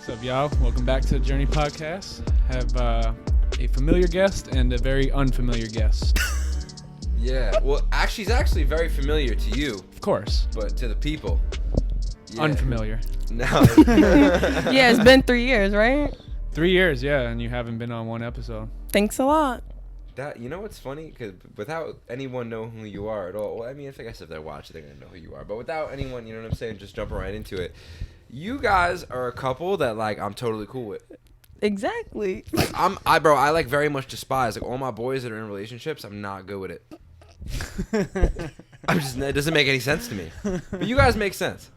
What's up, y'all? Welcome back to the Journey Podcast. Have a familiar guest and a very unfamiliar guest. Yeah, well, she's actually very familiar to you. Of course. But to the people. Yeah. Unfamiliar. No. Yeah, it's been 3 years, right? 3 years, yeah, and you haven't been on one episode. Thanks a lot. You know what's funny? Because without anyone knowing who you are at all, well, I mean, I guess if they're watching, they're going to know who you are. But without anyone, you know what I'm saying, just jumping right into it. You guys are a couple that, like, I'm totally cool with. Exactly. Like, I like very much despise, like, all my boys that are in relationships, I'm not good with it. It doesn't make any sense to me. But you guys make sense.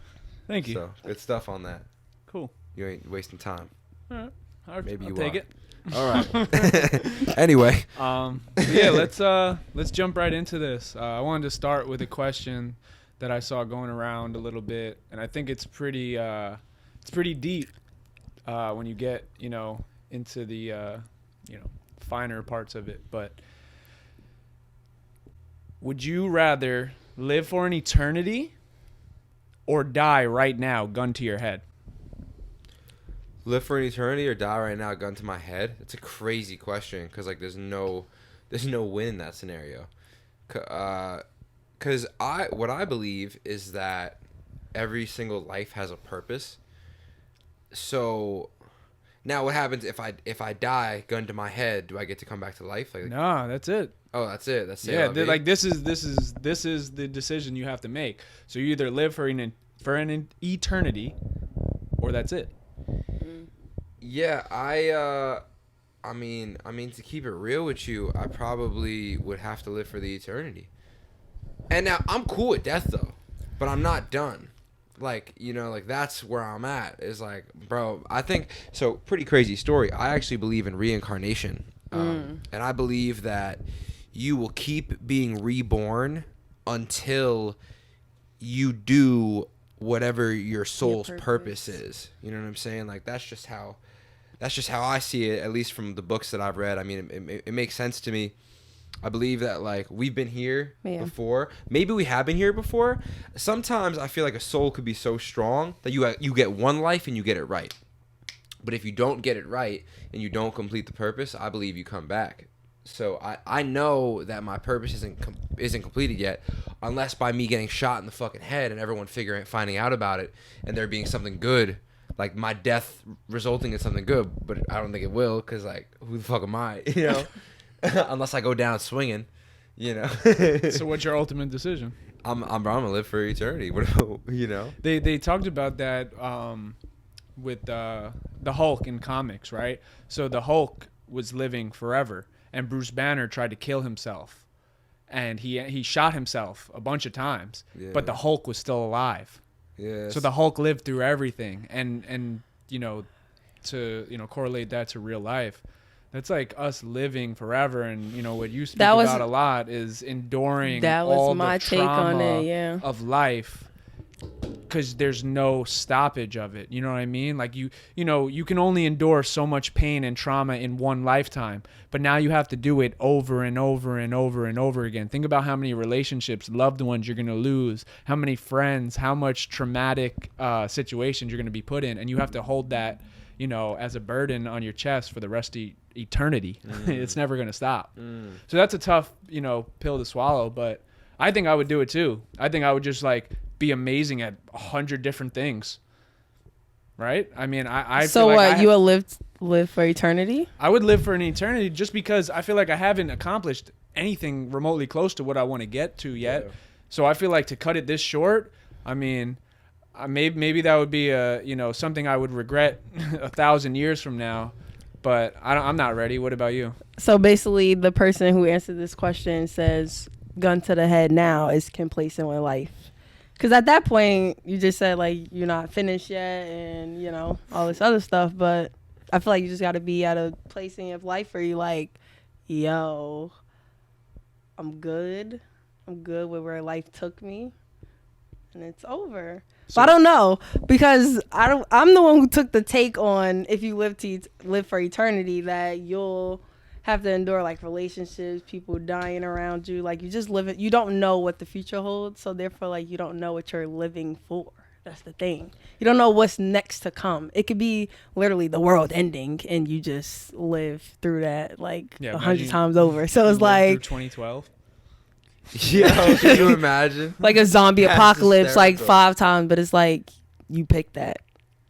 Thank you. So, good stuff on that. Cool. You ain't wasting time. All right. Maybe I'll you take are. it. All right. Anyway. Yeah, let's jump right into this. I wanted to start with a question that I saw going around a little bit, and I think it's pretty deep when you get, into the finer parts of it. But would you rather live for an eternity or die right now, gun to your head? Live for an eternity or die right now, gun to my head? It's a crazy question because, like, there's no win in that scenario. Because what I believe is that every single life has a purpose. So now what happens if I die, gun to my head? Do I get to come back to life? Like, No, that's it. Oh, that's it. That's it. Yeah, like this is the decision you have to make. So you either live for an eternity, or that's it. Yeah, I mean, to keep it real with you, I probably would have to live for the eternity. And now I'm cool with death though, but I'm not done. Like, like that's where I'm at. Is like, bro, I think so. Pretty crazy story. I actually believe in reincarnation, and I believe that you will keep being reborn until you do whatever your soul's purpose is. You know what I'm saying? Like that's just how I see it, at least from the books that I've read. I mean, it makes sense to me. I believe that, like, we've been here before. Maybe we have been here before. Sometimes I feel like a soul could be so strong that you get one life and you get it right. But if you don't get it right and you don't complete the purpose, I believe you come back. So I know that my purpose isn't completed yet, unless by me getting shot in the fucking head and everyone finding out about it and there being something good, like my death resulting in something good. But I don't think it will, because, like, who the fuck am I, unless I go down swinging, So what's your ultimate decision? I'm gonna live for eternity. They talked about that with the Hulk in comics, right? So the Hulk was living forever, and Bruce Banner tried to kill himself, and he shot himself a bunch of times, but the Hulk was still alive. Yeah. So the Hulk lived through everything, and to correlate that to real life, that's like us living forever. And what you speak about a lot is enduring all the trauma of life, because there's no stoppage of it. You know what I mean? Like you can only endure so much pain and trauma in one lifetime, but now you have to do it over and over and over and over again. Think about how many relationships, loved ones you're going to lose, how many friends, how much traumatic situations you're going to be put in, and you have to hold that, as a burden on your chest for the rest of eternity. It's never going to stop. So that's a tough, pill to swallow, but I think I would do it too. I think I would just, like, be amazing at 100 different things, right? I mean, I so feel like you will live for eternity? I would live for an eternity, just because I feel like I haven't accomplished anything remotely close to what I want to get to yet. Yeah. So I feel like to cut it this short, I mean, maybe that would be something I would regret 1,000 years from now, but I'm not ready. What about you? So basically, the person who answered this question says gun to the head now is complacent with life. Because at that point, you just said, like, you're not finished yet and, all this other stuff. But I feel like you just got to be at a place in your life where you're like, yo, I'm good. I'm good with where life took me. And it's over. So, but I don't know, because I'm the one who took the take on, if you live for eternity, that you'll have to endure, like, relationships, people dying around you. Like, you just live it. You don't know what the future holds, so therefore, like, you don't know what you're living for. That's the thing. You don't know what's next to come. It could be literally the world ending, and you just live through that like 100 times over. So it's like 2012. Yeah, can you imagine? Like a zombie apocalypse, like 5 times, but it's like you pick that.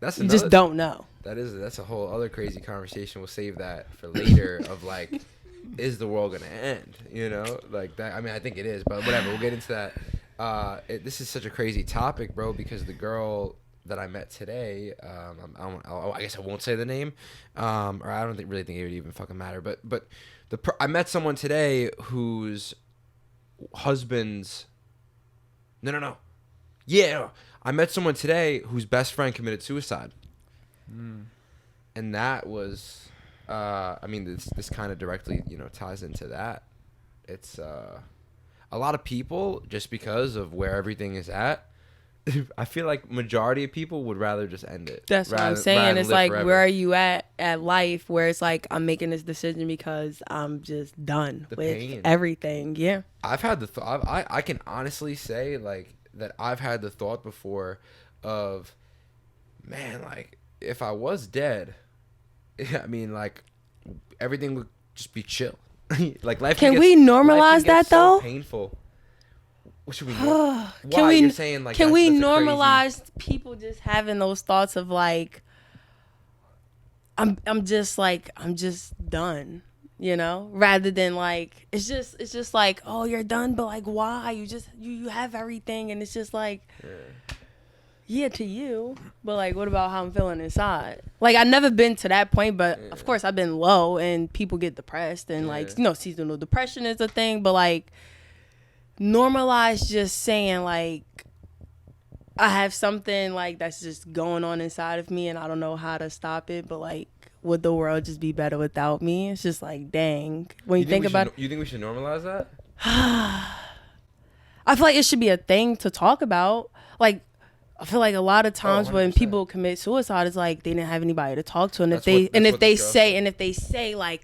You just don't know. That's a whole other crazy conversation. We'll save that for later. Of like, is the world gonna end? You know, like that. I mean, I think it is, but whatever. We'll get into that. This is such a crazy topic, bro, because the girl that I met today, I guess I won't say the name, or I don't really think it would even fucking matter. But I met someone today whose husband's no. Yeah, I met someone today whose best friend committed suicide. And that was, I mean, this kind of directly, ties into that. It's a lot of people, just because of where everything is at, I feel like majority of people would rather just end it. That's what I'm saying. It's like, forever. Where are you at life where it's like, I'm making this decision because I'm just done with pain. Everything. Yeah. I've had the thought, I can honestly say like that I've had the thought before of, man, like, if I was dead, I mean, like, everything would just be chill. Like, life can we normalize that though? So painful. What should we? Why you're saying like? Can we normalize people just having those thoughts of like, I'm just done, rather than like it's just like, oh, you're done, but like why? You have everything, and it's just like. Yeah, to you, but like, what about how I'm feeling inside? Like, I've never been to that point, but of course, I've been low, and people get depressed, and like, seasonal depression is a thing. But like, normalize just saying like, I have something like that's just going on inside of me, and I don't know how to stop it. But like, would the world just be better without me? It's just like, dang. When you think about, you think we should normalize that? I feel like it should be a thing to talk about, like. I feel like a lot of times when people commit suicide, it's like they didn't have anybody to talk to, and if they say like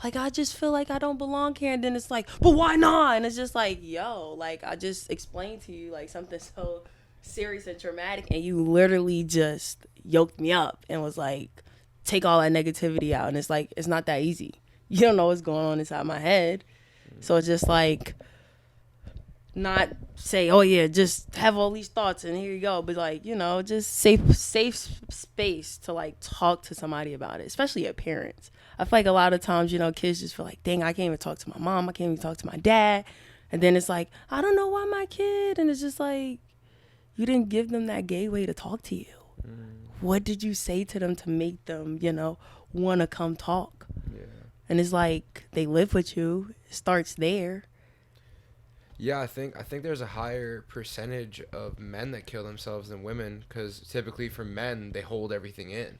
I just feel like I don't belong here, and then it's like, but why not? And it's just like, yo, like I just explained to you like something so serious and traumatic, and you literally just yoked me up and was like, take all that negativity out, and it's like it's not that easy. You don't know what's going on inside my head, so it's just like. Not say, oh yeah, just have all these thoughts and here you go, but like, just safe space to like talk to somebody about it, especially your parents. I feel like a lot of times, kids just feel like, dang, I can't even talk to my mom, I can't even talk to my dad, and then it's like, I don't know why my kid, and it's just like, you didn't give them that gateway to talk to you. What did you say to them to make them, want to come talk? Yeah. And it's like, they live with you, it starts there. Yeah, I think there's a higher percentage of men that kill themselves than women, because typically for men they hold everything in.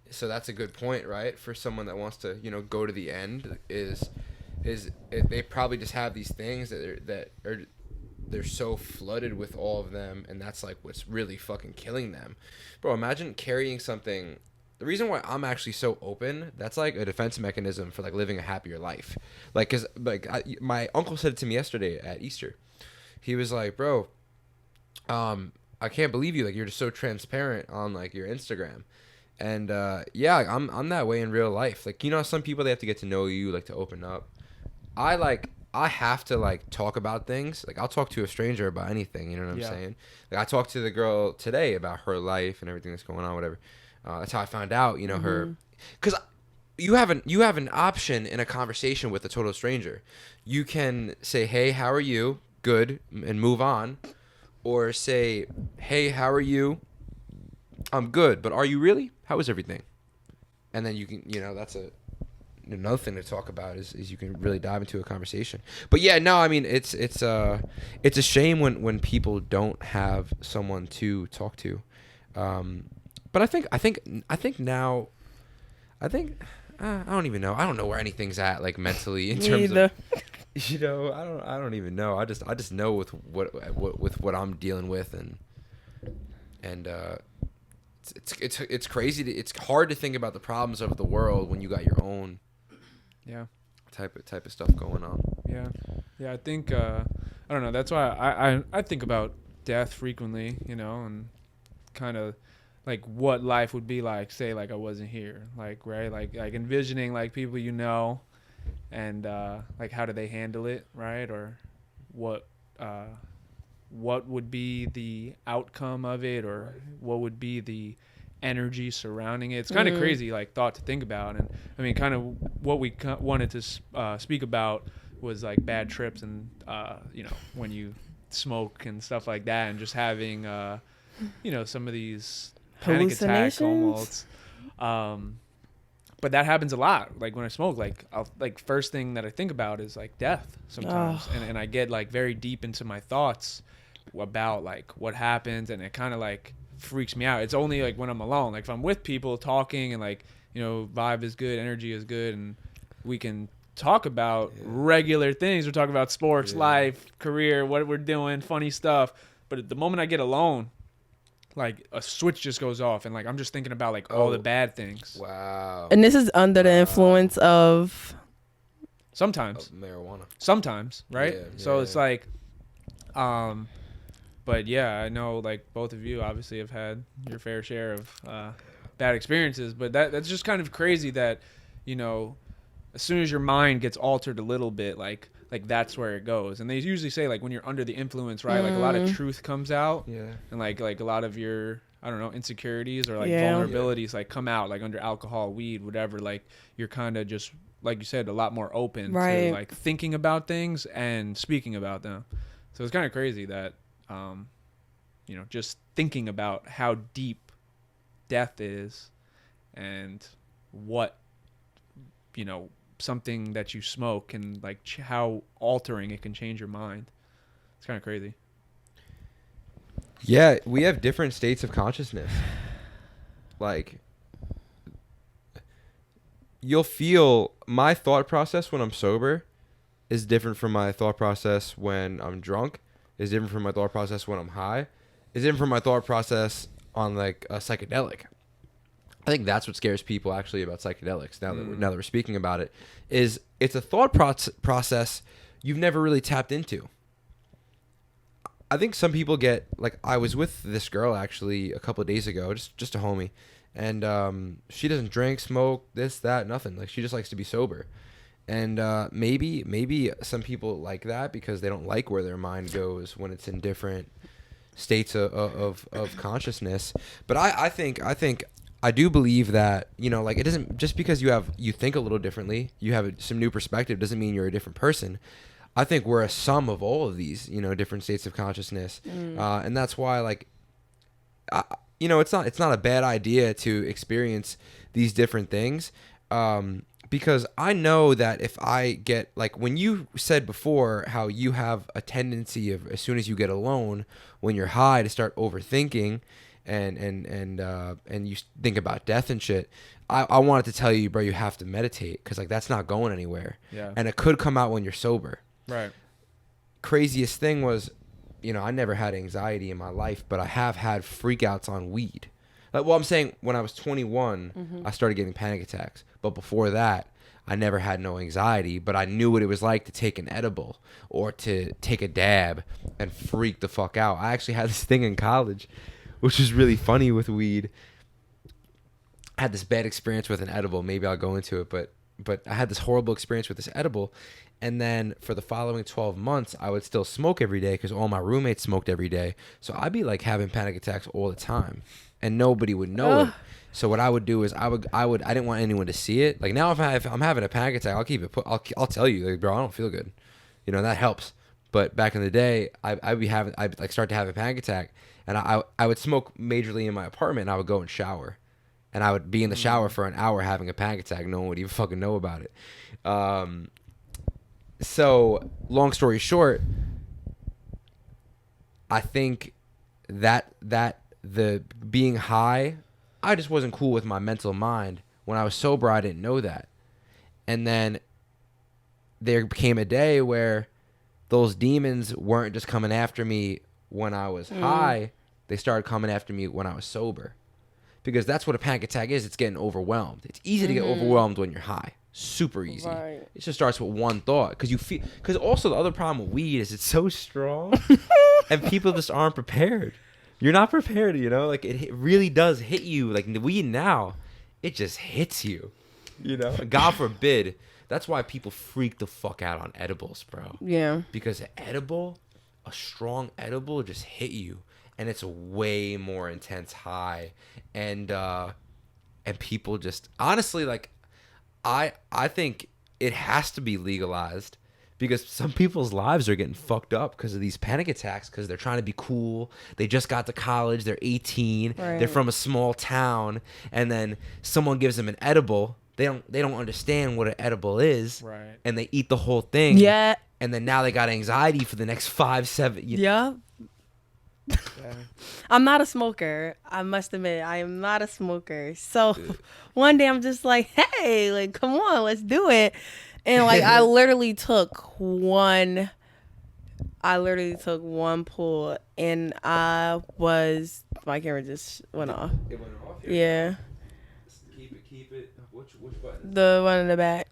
So that's a good point, right? For someone that wants to, go to the end, they probably just have these things they're so flooded with all of them, and that's like what's really fucking killing them. Bro, imagine carrying something. The reason why I'm actually so open, that's like a defense mechanism for like living a happier life. Like, cause like my uncle said it to me yesterday at Easter. He was like, bro, I can't believe you. Like, you're just so transparent on like your Instagram. And yeah, I'm that way in real life. Like, some people, they have to get to know you, like to open up. I have to like talk about things. Like, I'll talk to a stranger about anything. You know what I'm saying? Like, I talked to the girl today about her life and everything that's going on, whatever. That's how I found out, her, because you have an option in a conversation with a total stranger. You can say, hey, how are you? Good, and move on. Or say, hey, how are you? I'm good, but are you really? How is everything? And then you can, that's another thing to talk about is you can really dive into a conversation. But yeah, no, I mean, it's a shame when people don't have someone to talk to. But I think now, I don't even know. I don't know where anything's at, like mentally in terms of, I don't even know. I just know with what I'm dealing with, and it's crazy. It's hard to think about the problems of the world when you got your own, type of stuff going on. Yeah. I think I don't know. That's why I think about death frequently, and kind of like what life would be like, say like I wasn't here, like, right, like envisioning like people and like how do they handle it, right, or what would be the outcome of it, or what would be the energy surrounding it. It's kind of crazy like thought to think about. And I mean, kind of what we wanted to speak about was like bad trips and when you smoke and stuff like that, and just having some of these panic attack almost. But that happens a lot. Like when I smoke, like first thing that I think about is like death sometimes. And I get like very deep into my thoughts about like what happens, and it kind of like freaks me out. It's only like when I'm alone. Like if I'm with people talking and like, vibe is good, energy is good, and we can talk about regular things. We're talking about sports, life, career, what we're doing, funny stuff. But at the moment I get alone, like a switch just goes off, and like I'm just thinking about like all the bad things. Wow. And this is under the influence of sometimes marijuana. Sometimes, right? So it's like but yeah, I know like both of you obviously have had your fair share of bad experiences, but that's just kind of crazy that, as soon as your mind gets altered a little bit, like that's where it goes. And they usually say like when you're under the influence, right, like a lot of truth comes out, and like a lot of your, I don't know, insecurities or like vulnerabilities like come out like under alcohol, weed, whatever. Like you're kind of just, like you said, a lot more open to like thinking about things and speaking about them. So it's kind of crazy that just thinking about how deep death is, and what something that you smoke and like how altering it can change your mind. It's kind of crazy. Yeah, we have different states of consciousness. Like, you'll feel my thought process when I'm sober is different from my thought process when I'm drunk, is different from my thought process when I'm high, is different from my thought process on like a psychedelic. I think that's what scares people actually about psychedelics. Now that we're speaking about it, is it's a thought process you've never really tapped into. I think some people get like, I was with this girl actually a couple of days ago, just a homie, and she doesn't drink, smoke, this, that, nothing. Like she just likes to be sober, and maybe some people like that because they don't like where their mind goes when it's in different states of consciousness. But I do believe that, like it doesn't, just because you think a little differently, you have some new perspective, doesn't mean you're a different person. I think we're a sum of all of these, different states of consciousness. And that's why, like, it's not a bad idea to experience these different things. Because I know that if I get, like, when you said before how you have a tendency of, as soon as you get alone, when you're high, to start overthinking, and you think about death and shit, I wanted to tell you, bro, you have to meditate, because like that's not going anywhere. Yeah. And it could come out when you're sober. Right. Craziest thing was, I never had anxiety in my life, but I have had freakouts on weed. Like, well, I'm saying when I was 21, I started getting panic attacks. But before that, I never had no anxiety, but I knew what it was like to take an edible or to take a dab and freak the fuck out. I actually had this thing in college, which is really funny with weed. I had this bad experience with an edible. Maybe I'll go into it, but I had this horrible experience with this edible. And then for the following 12 months, I would still smoke every day because all my roommates smoked every day. So I'd be like having panic attacks all the time, and nobody would know it. So what I would do is I didn't want anyone to see it. Like now, if I'm having a panic attack, I'll keep it. I'll tell you, like, bro, I don't feel good. That helps. But back in the day, I'd like start to have a panic attack, and I would smoke majorly in my apartment, and I would go and shower. And I would be in the shower for an hour having a panic attack. No one would even fucking know about it. So, long story short, I think that the being high, I just wasn't cool with my mental mind. When I was sober, I didn't know that. And then there became a day where those demons weren't just coming after me when I was high. They started coming after me when I was sober. Because that's what a panic attack is. It's getting overwhelmed. It's easy to get overwhelmed when you're high. Super easy. Right. It just starts with one thought. Because also the other problem with weed is it's so strong. And people just aren't prepared. You're not prepared, you know? Like, it really does hit you. Like, the weed now, it just hits you, you know? God forbid. That's why people freak the fuck out on edibles, bro. Yeah. Because a strong edible just hit you. And it's a way more intense high. And people just... Honestly, like, I think it has to be legalized. Because some people's lives are getting fucked up because of these panic attacks because they're trying to be cool. They just got to college. They're 18. Right. They're from a small town. And then someone gives them an edible. They don't understand what an edible is. Right. And they eat the whole thing. Yeah. And then now they got anxiety for the next 5-7 years. Yeah. I'm not a smoker. I must admit, I am not a smoker. So one day I'm just like, hey, like, come on, let's do it. And like I literally took one pull and my camera just went off. It went off? Yeah. Keep it. Which button? The one in the back.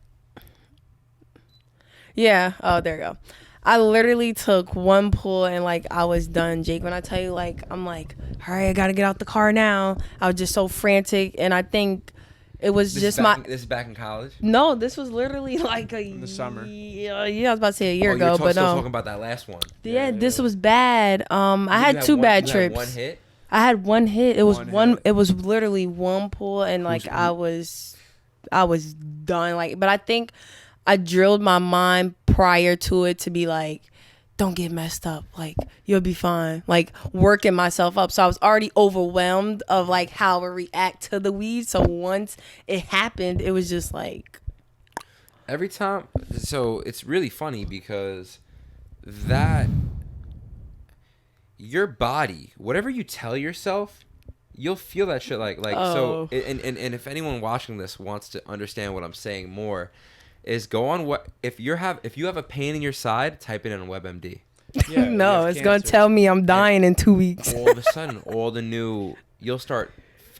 Yeah. Oh, there you go. I literally took one pull and like I was done, Jake. When I tell you, like, I'm like, all right, I gotta get out the car now. I was just so frantic, and I think it was This is back in college? No, this was literally like in the summer. Yeah, I was about to say a year ago, You're but still no. talking about that last one. Yeah, this was bad. I had two bad trips. One hit? I had one hit. It was One hit. It was literally one pull, and like I was done. Like, but I think I drilled my mind prior to it to be like, don't get messed up. Like, you'll be fine. Like, working myself up. So I was already overwhelmed of like how I react to the weed. So once it happened, it was just like every time. So it's really funny because that your body, whatever you tell yourself, you'll feel that shit. So. And if anyone watching this wants to understand what I'm saying more, is go on what if you have a pain in your side, type it in on WebMD. Yeah, no, it's gonna tell me I'm dying in 2 weeks. All of a sudden, you'll start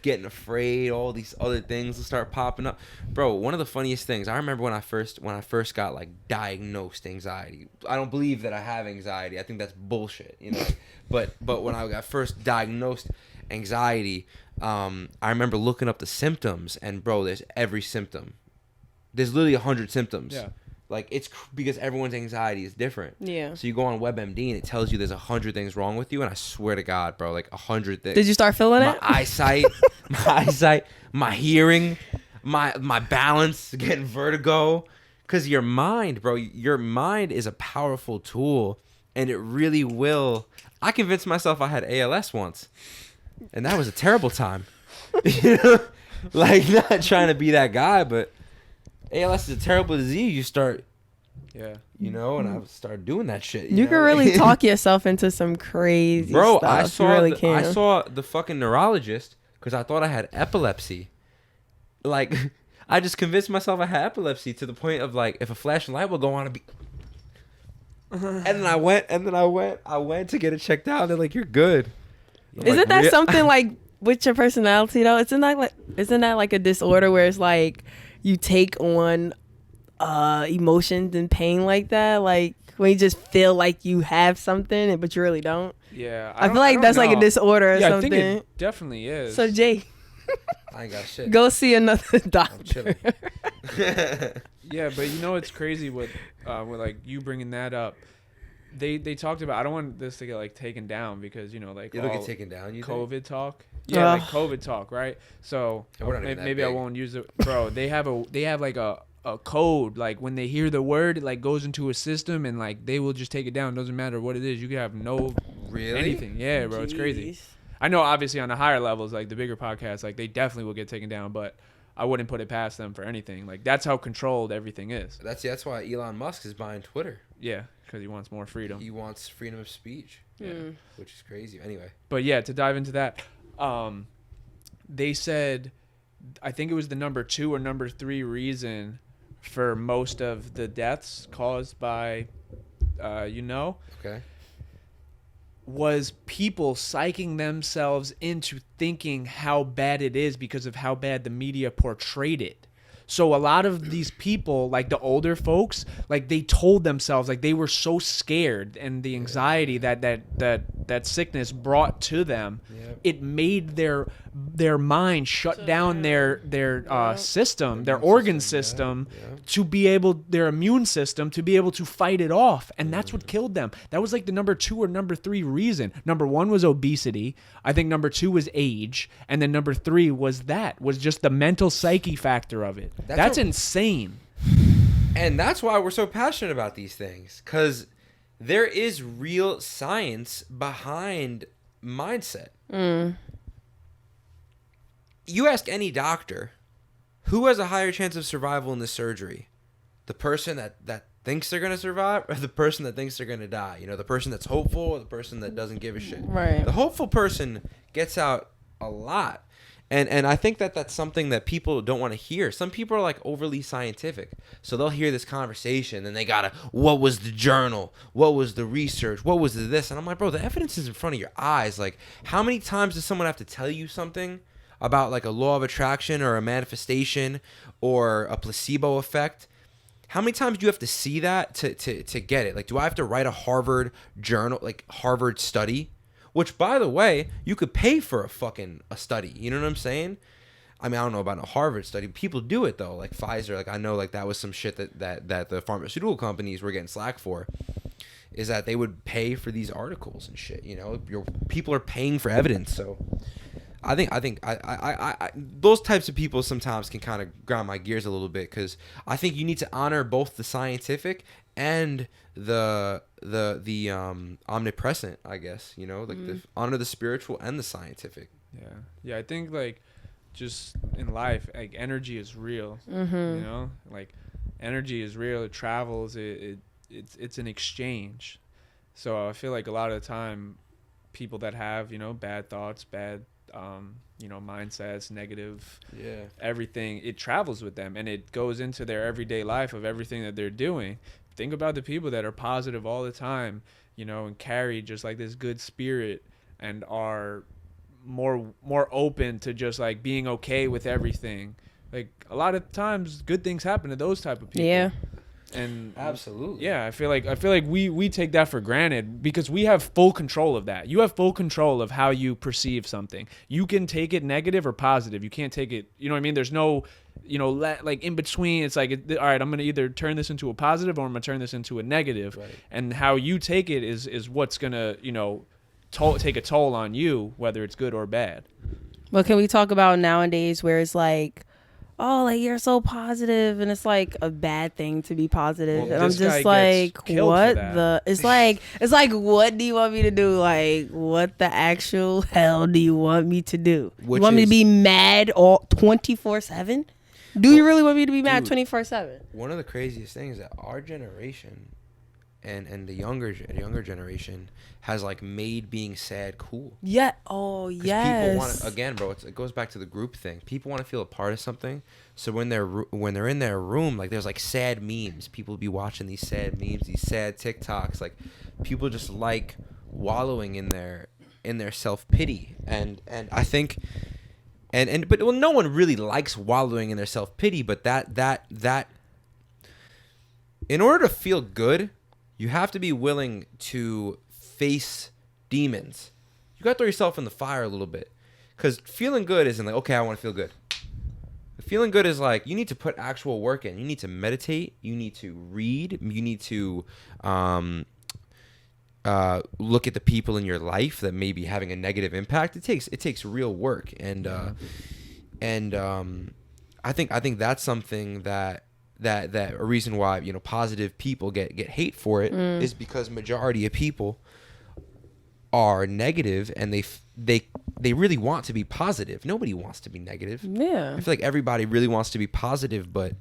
getting afraid. All these other things will start popping up, bro. One of the funniest things I remember when I first got like diagnosed anxiety. I don't believe that I have anxiety. I think that's bullshit, you know. but when I got first diagnosed anxiety, I remember looking up the symptoms, and bro, there's every symptom. There's literally 100 symptoms. Yeah. Like, it's because everyone's anxiety is different. Yeah. So you go on WebMD and it tells you there's 100 things wrong with you, and I swear to God, bro, like 100 things. Did you start feeling it? My eyesight, my hearing, my balance, getting vertigo. Because your mind, bro, your mind is a powerful tool, and it really will. I convinced myself I had ALS once, and that was a terrible time. You know? Like, not trying to be that guy, but ALS is a terrible disease. You start, you know, and I started doing that shit. You can really talk yourself into some crazy stuff. I saw the fucking neurologist because I thought I had epilepsy. Like, I just convinced myself I had epilepsy to the point of like, if a flashing light will go on, I'd be. And then I went to get it checked out. And they're like, "You're good." Isn't that something like with your personality though? Isn't that like a disorder where it's like you take on emotions and pain like that, like when you just feel like you have something but you really don't? Yeah, I feel like that's like a disorder or something. I think it definitely is. So Jay, I ain't got shit. go see another doctor. Yeah, but you know it's crazy with like you bringing that up. They talked about. I don't want this to get like taken down because you know like it'll get taken down. You COVID think? talk. Yeah, like COVID talk, right? So maybe I won't use it, bro. They have like a code. Like when they hear the word, it like goes into a system, and like they will just take it down. Doesn't matter what it is. You can have no anything. Yeah, bro, it's crazy. I know, obviously, on the higher levels, like the bigger podcasts, like they definitely will get taken down, but I wouldn't put it past them for anything. Like that's how controlled everything is. That's why Elon Musk is buying Twitter. Yeah, because he wants more freedom. He wants freedom of speech. Yeah, which is crazy. Anyway, but yeah, to dive into that. They said, I think it was the number 2 or number 3 reason for most of the deaths caused by, was people psyching themselves into thinking how bad it is because of how bad the media portrayed it. So a lot of these people, like the older folks, like they told themselves, like they were so scared, and the anxiety that sickness brought to them, it made their mind shut down their system, their organ system, to be able, their immune system, to be able to fight it off. And that's what killed them. That was like the number 2 or number 3 reason. Number 1 was obesity. I think number 2 was age. And then number 3 was just the mental psyche factor of it. That's insane. And that's why we're so passionate about these things, because there is real science behind mindset. You ask any doctor, who has a higher chance of survival in this surgery? The person that thinks they're going to survive, or the person that thinks they're going to die? You know, the person that's hopeful, or the person that doesn't give a shit? Right. The hopeful person gets out a lot. And I think that's something that people don't want to hear. Some people are like overly scientific. So they'll hear this conversation and they gotta, what was the journal? What was the research? What was this? And I'm like, bro, the evidence is in front of your eyes. Like, how many times does someone have to tell you something about like a law of attraction or a manifestation or a placebo effect? How many times do you have to see that to get it? Like, do I have to write a Harvard journal, like Harvard study? Which, by the way, you could pay for a study. You know what I'm saying? I mean, I don't know about a Harvard study. People do it, though. Like Pfizer, like I know like that was some shit that the pharmaceutical companies were getting slack for, is that they would pay for these articles and shit. You know, people are paying for evidence. So I think I those types of people sometimes can kind of grind my gears a little bit, because I think you need to honor both the scientific and the omnipresent, I guess, you know, like honor the spiritual and the scientific. Yeah, I think like just in life, like energy is real. You know, like energy is real. It travels. It's an exchange. So I feel like a lot of the time, people that have, you know, bad thoughts, bad you know, mindsets, negative, everything, it travels with them, and it goes into their everyday life of everything that they're doing. Think about the people that are positive all the time, you know, and carry just like this good spirit, and are more open to just like being okay with everything. Like a lot of times good things happen to those type of people. Yeah. And absolutely. Yeah, I feel like we take that for granted, because we have full control of that. You have full control of how you perceive something. You can take it negative or positive. You can't take it, you know what I mean? There's no, you know, like in between. It's like, all right, I'm going to either turn this into a positive or I'm going to turn this into a negative. Right. And how you take it is what's going to, you know, take a toll on you, whether it's good or bad. Well, can we talk about nowadays where it's like, oh, like you're so positive, and it's like a bad thing to be positive, and I'm just like, what the? It's like what do you want me to do? Like, what the actual hell do you want me to do? You want me to be mad all 24/7? Do you really want me to be mad 24/7? One of the craziest things that our generation and the younger generation has like made being sad cool. Yeah. Oh, yes. People want to, again, bro. It goes back to the group thing. People want to feel a part of something. So when they're in their room, like there's like sad memes. People be watching these sad memes, these sad TikToks. Like people just like wallowing in their self pity. And I think, but no one really likes wallowing in their self pity. But that in order to feel good, you have to be willing to face demons. You got to throw yourself in the fire a little bit. Because feeling good isn't like, okay, I want to feel good. Feeling good is like, you need to put actual work in. You need to meditate. You need to read. You need to look at the people in your life that may be having a negative impact. It takes real work. And I think that's something that a reason why, you know, positive people get hate for it is because majority of people are negative, and they really want to be positive. Nobody wants to be negative. Yeah. I feel like everybody really wants to be positive, but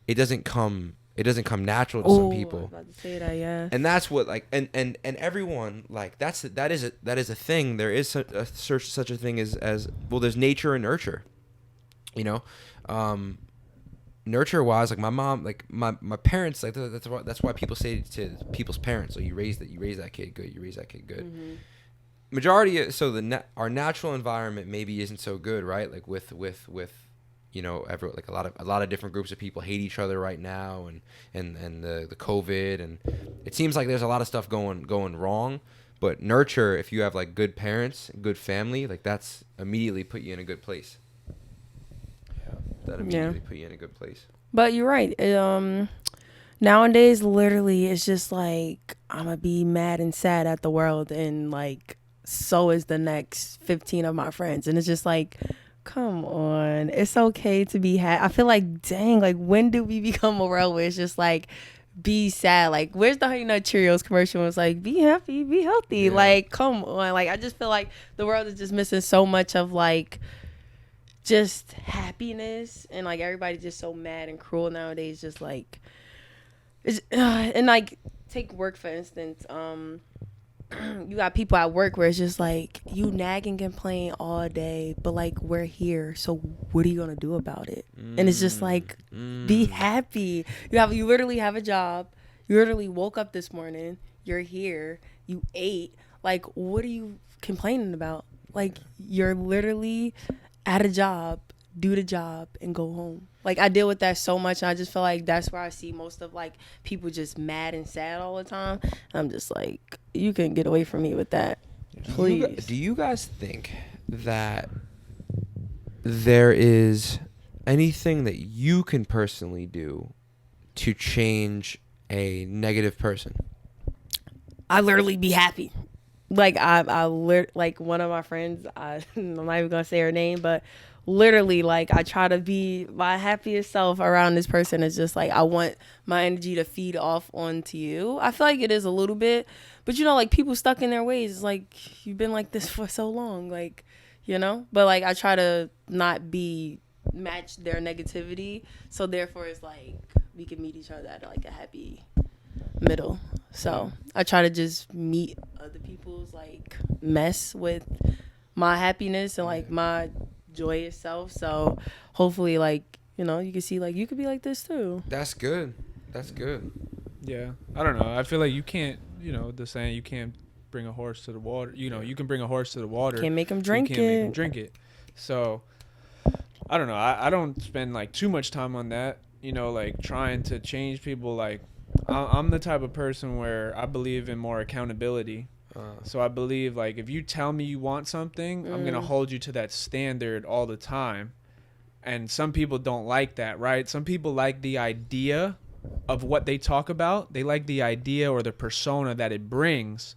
it doesn't come natural to some people. I was about to say that, yeah. And that's what like and everyone like that is a thing. There is such a thing as well. There's nature and nurture. You know. Nurture wise, like my mom, like my parents, like that's why people say to people's parents, so you raise that kid good, you raise that kid good. Mm-hmm. Majority, so our natural environment maybe isn't so good, right? Like with you know, like a lot of different groups of people hate each other right now, and the COVID, and it seems like there's a lot of stuff going wrong. But nurture, if you have like good parents, good family, like that's immediately put you in a good place. That immediately put you in a good place. But you're right. Nowadays, literally, it's just like I'm gonna be mad and sad at the world, and like so is the next 15 of my friends, and it's just like, come on, it's okay to be happy. I feel like, dang, like when did we become a world where it's just like be sad? Like, where's the Honey Nut Cheerios commercial? It's like, be happy, be healthy. Yeah. Like, come on. Like, I just feel like the world is just missing so much of like just happiness, and like everybody's just so mad and cruel nowadays. Just like, it's, and like take work for instance. You got people at work where it's just like you nag and complain all day, but like we're here, so what are you gonna do about it? And it's just like, be happy. You literally have a job. You literally woke up this morning. You're here. You ate. Like, what are you complaining about? Like, you're literally at a job, do the job, and go home. Like, I deal with that so much, and I just feel like that's where I see most of like people just mad and sad all the time. I'm just like, you can get away from me with that, please. Do you guys think that there is anything that you can personally do to change a negative person? I literally be happy. Like like one of my friends, I'm not even gonna say her name, but literally, like, I try to be my happiest self around this person. It's just like I want my energy to feed off onto you. I feel like it is a little bit, but you know, like people stuck in their ways. It's like you've been like this for so long, like, you know. But like I try to not match their negativity, so therefore it's like we can meet each other at like a happy middle. So I try to just meet other people's like mess with my happiness and like my joyous self. So hopefully, like, you know, you can see like you could be like this too. That's good. Yeah, I don't know, I feel like you can't, you know, the saying, you can't bring a horse to the water. You know, you can bring a horse to the water, Can't make him drink you can't make him drink it. So I don't know, I don't spend like too much time on that, you know, like trying to change people. Like I'm the type of person where I believe in more accountability. So I believe, like, if you tell me you want something, I'm going to hold you to that standard all the time. And some people don't like that, right? Some people like the idea of what they talk about. They like the idea or the persona that it brings,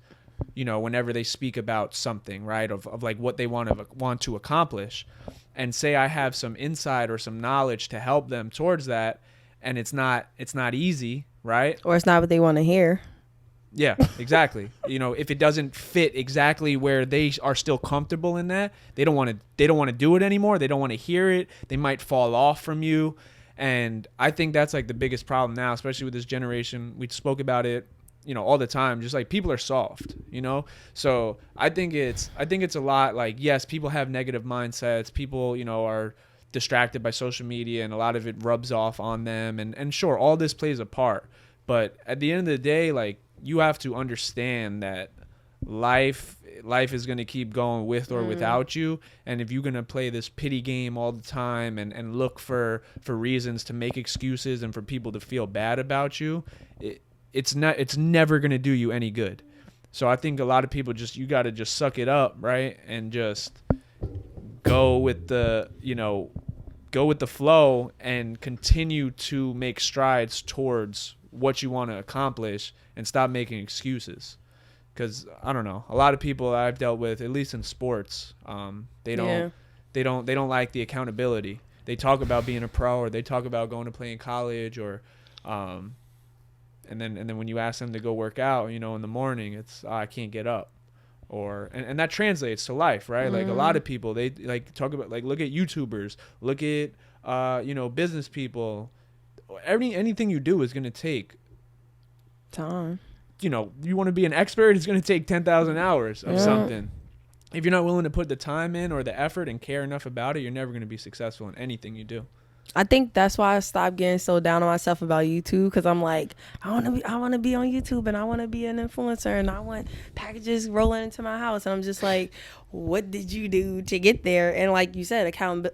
you know, whenever they speak about something, right? Of like what they want to accomplish. And say I have some insight or some knowledge to help them towards that, and it's not easy, right? Or it's not what they want to hear. Yeah, exactly. You know, if it doesn't fit exactly where they are still comfortable in that, they don't want to do it anymore. They don't want to hear it. They might fall off from you. And I think that's like the biggest problem now, especially with this generation. We spoke about it, you know, all the time. Just like people are soft, you know? So I think it's a lot like, yes, people have negative mindsets. People, you know, are distracted by social media, and a lot of it rubs off on them. And sure, all this plays a part. But at the end of the day, like, you have to understand that life is going to keep going with or without you. And if you're going to play this pity game all the time and look for reasons to make excuses and for people to feel bad about you, it's never going to do you any good. So I think a lot of people you got to just suck it up, right? And just go with the flow and continue to make strides towards what you want to accomplish, and stop making excuses. Because I don't know, a lot of people I've dealt with, at least in sports, they don't like the accountability. They talk about being a pro, or they talk about going to play in college, or and then when you ask them to go work out, you know, in the morning, it's I can't get up. Or and that translates to life, right? Like a lot of people, they like talk about, like, look at YouTubers, look at you know, business people. Anything you do is going to take time. You know, you want to be an expert, it's going to take 10,000 hours of something. If you're not willing to put the time in or the effort and care enough about it, you're never going to be successful in anything you do. I think that's why I stopped getting so down on myself about YouTube, because I'm like, I want to be on YouTube, and I want to be an influencer, and I want packages rolling into my house, and I'm just like, what did you do to get there? And like you said,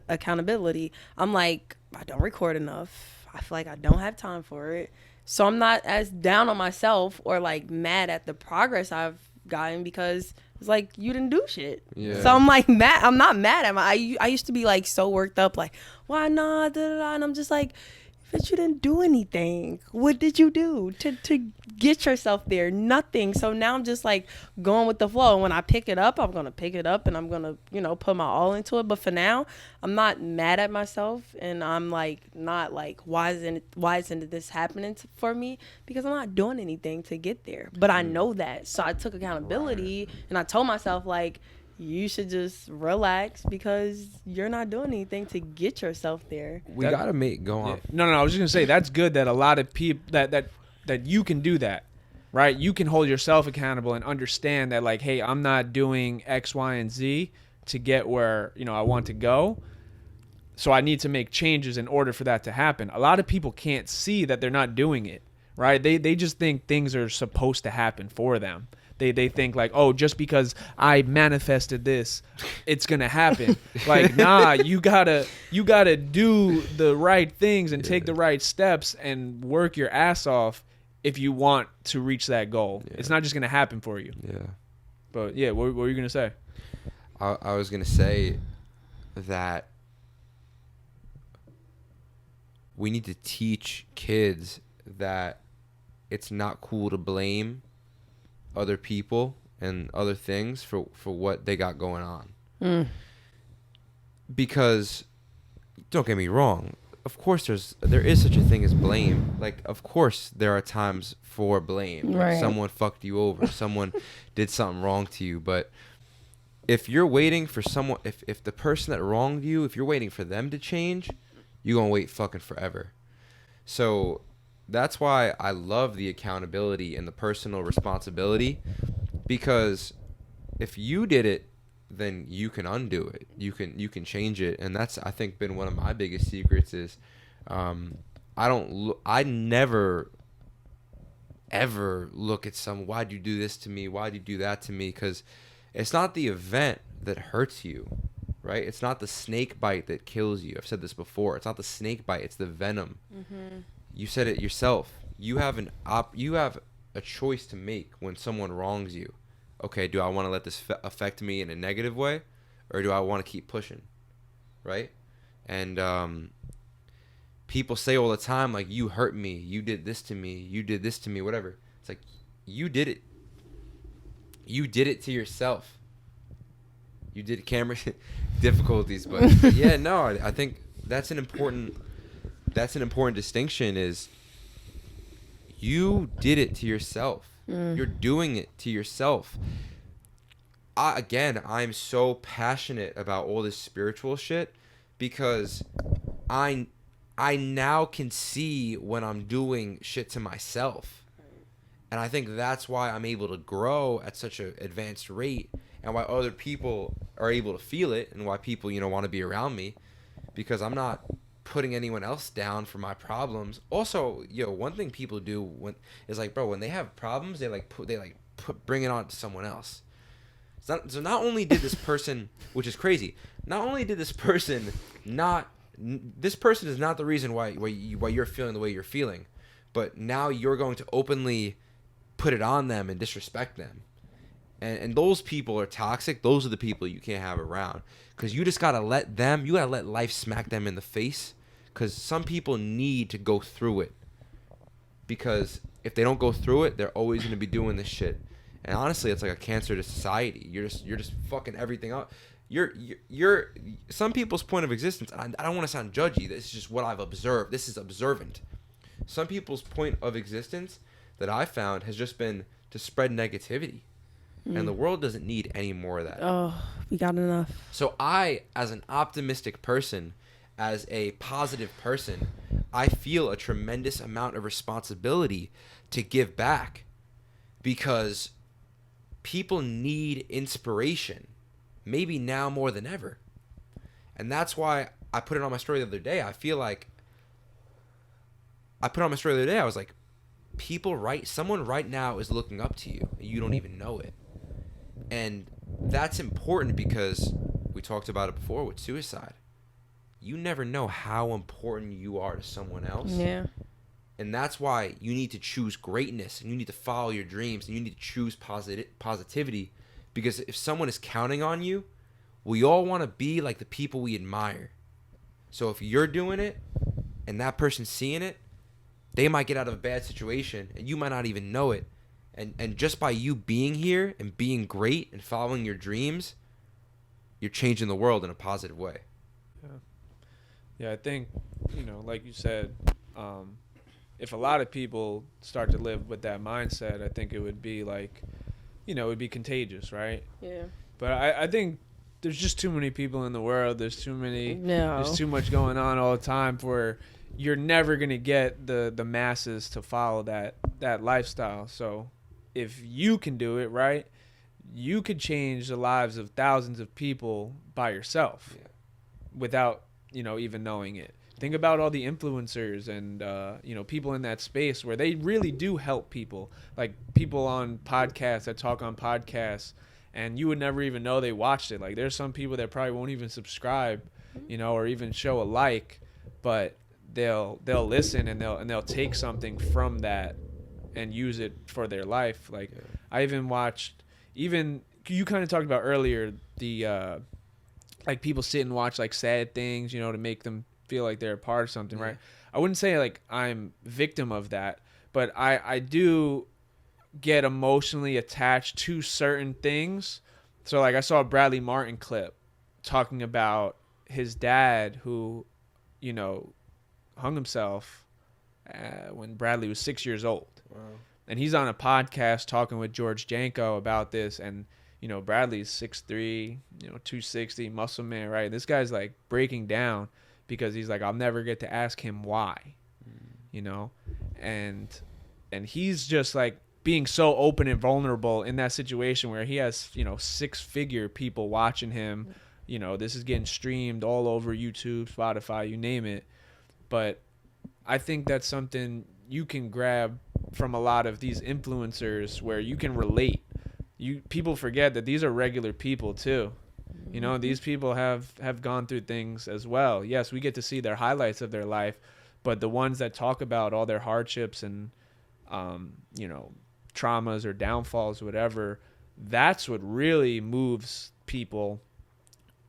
accountability. I'm like, I don't record enough. I feel like I don't have time for it, so I'm not as down on myself or like mad at the progress I've gotten, because it's like, you didn't do shit. Yeah. So I'm like mad. I'm not mad at I used to be like so worked up, like, why not? Da, da, da. And I'm just like, but you didn't do anything. What did you do to get yourself there? Nothing. So now I'm just like going with the flow. And when I pick it up, I'm gonna pick it up, and I'm gonna, put my all into it. But for now, I'm not mad at myself, and I'm like not like, why isn't this happening for me? Because I'm not doing anything to get there. But I know that. So I took accountability, and I told myself, like, you should just relax, because you're not doing anything to get yourself there. We gotta go on. Yeah. No, I was just gonna say, that's good that a lot of people that you can do that, right? You can hold yourself accountable and understand that, like, hey, I'm not doing X, Y, and Z to get where I want to go. So I need to make changes in order for that to happen. A lot of people can't see that they're not doing it, right? They just think things are supposed to happen for them. They think like, oh, just because I manifested this, it's gonna happen. Like, nah, you gotta do the right things and take the right steps and work your ass off if you want to reach that goal. Yeah. It's not just gonna happen for you. Yeah. But yeah, what were you gonna say? I was gonna say that we need to teach kids that it's not cool to blame other people and other things for what they got going on. Because, don't get me wrong, of course there is such a thing as blame. Like, of course there are times for blame. Right. Someone fucked you over. Someone did something wrong to you. But if you're waiting for someone, if the person that wronged you, if you're waiting for them to change, you're gonna wait fucking forever. So that's why I love the accountability and the personal responsibility, because if you did it, then you can undo it. You can change it. And that's, I think, been one of my biggest secrets is I never ever look at why'd you do this to me? Why'd you do that to me? Because it's not the event that hurts you, right? It's not the snake bite that kills you. I've said this before. It's not the snake bite. It's the venom. Mm-hmm. You said it yourself. You have a choice to make when someone wrongs you. Okay, do I want to let this affect me in a negative way, or do I want to keep pushing, right? And people say all the time, like, you hurt me, you did this to me, whatever. It's like, you did it to yourself. You did camera difficulties, but yeah, no, I think that's an important distinction is you did it to yourself. You're doing it to yourself. I'm so passionate about all this spiritual shit because I now can see when I'm doing shit to myself. And I think that's why I'm able to grow at such an advanced rate, and why other people are able to feel it, and why people, want to be around me, because I'm not putting anyone else down for my problems. Also, one thing people do is like, bro, when they have problems, they bring it on to someone else. So not only did this person, which is crazy, this person is not the reason why you're feeling the way you're feeling, but now you're going to openly put it on them and disrespect them. And those people are toxic. Those are the people you can't have around, because you just gotta let life smack them in the face, because some people need to go through it, because if they don't go through it, they're always going to be doing this shit. And honestly, it's like a cancer to society. You're just fucking everything up. You're some people's point of existence, and I don't want to sound judgy, this is just what I've observed. This is observant. Some people's point of existence that I found has just been to spread negativity. And the world doesn't need any more of that. Oh, we got enough. So I, as an optimistic person, as a positive person, I feel a tremendous amount of responsibility to give back, because people need inspiration, maybe now more than ever. And that's why I put it on my story the other day. I feel like I put it on my story the other day. I was like, someone right now is looking up to you. And you don't even know it. And that's important because we talked about it before with suicide. You never know how important you are to someone else. Yeah. And that's why you need to choose greatness, and you need to follow your dreams, and you need to choose positivity. Because if someone is counting on you, we all want to be like the people we admire. So if you're doing it and that person's seeing it, they might get out of a bad situation and you might not even know it. And just by you being here and being great and following your dreams, you're changing the world in a positive way. Yeah, I think, like you said, if a lot of people start to live with that mindset, I think it would be like, it would be contagious, right? Yeah. But I think there's just too many people in the world. There's too much going on all the time for you're never going to get the masses to follow that lifestyle. So if you can do it, right, you could change the lives of thousands of people by yourself without, even knowing it. Think about all the influencers and, people in that space where they really do help people, like people on podcasts that talk on podcasts, and you would never even know they watched it. Like there's some people that probably won't even subscribe, or even show a like, but they'll listen and they'll take something from that and use it for their life. Like I even watched, you kind of talked about earlier, the like people sit and watch like sad things, to make them feel like they're a part of something, right? I wouldn't say like I'm victim of that, but I do get emotionally attached to certain things. So like I saw a Bradley Martin clip talking about his dad who, hung himself when Bradley was 6 years old. Wow. And he's on a podcast talking with George Janko about this. And, Bradley's 6'3", 260, muscle man, right? This guy's like breaking down because he's like, I'll never get to ask him why, and he's just like being so open and vulnerable in that situation where he has, 6-figure people watching him. This is getting streamed all over YouTube, Spotify, you name it. But I think that's something you can grab from a lot of these influencers where you can relate. People forget that these are regular people too. These people have gone through things as well. Yes, we get to see their highlights of their life, but the ones that talk about all their hardships and, traumas or downfalls, whatever, that's what really moves people,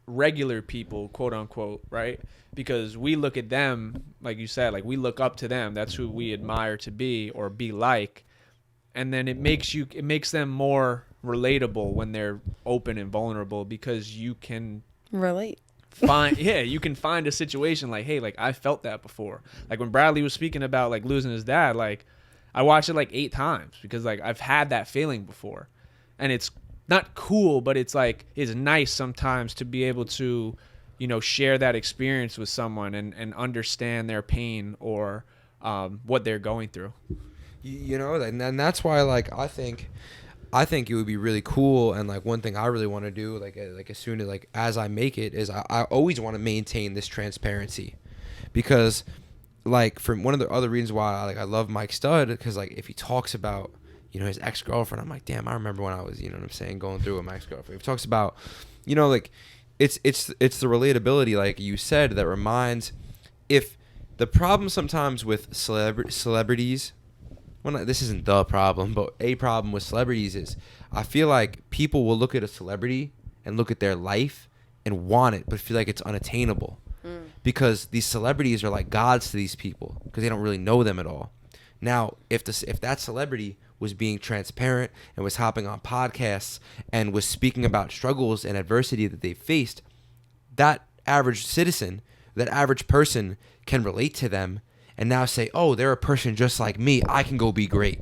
regular people, quote unquote, right? Because we look at them, like you said, like we look up to them. That's who we admire to be or be like. And then it makes them more relatable when they're open and vulnerable because you can relate. You can find a situation like, hey, like I felt that before. Like when Bradley was speaking about like losing his dad, like I watched it like 8 times because like I've had that feeling before. And it's not cool, but it's like it's nice sometimes to be able to, share that experience with someone and understand their pain or what they're going through. And that's why like I think it would be really cool, and like one thing I really want to do like as soon as like as I make it is I always want to maintain this transparency, because like from one of the other reasons why I love Mike Stud, because like if he talks about his ex-girlfriend, I'm like, damn, I remember when I was going through with my ex-girlfriend. If he talks about like it's the relatability like you said that reminds, if the problem sometimes with celebrities, well, this isn't the problem, but a problem with celebrities is I feel like people will look at a celebrity and look at their life and want it, but feel like it's unattainable because these celebrities are like gods to these people because they don't really know them at all. Now, if that celebrity was being transparent and was hopping on podcasts and was speaking about struggles and adversity that they faced, that average citizen, that average person can relate to them and now say, oh, they're a person just like me. I can go be great.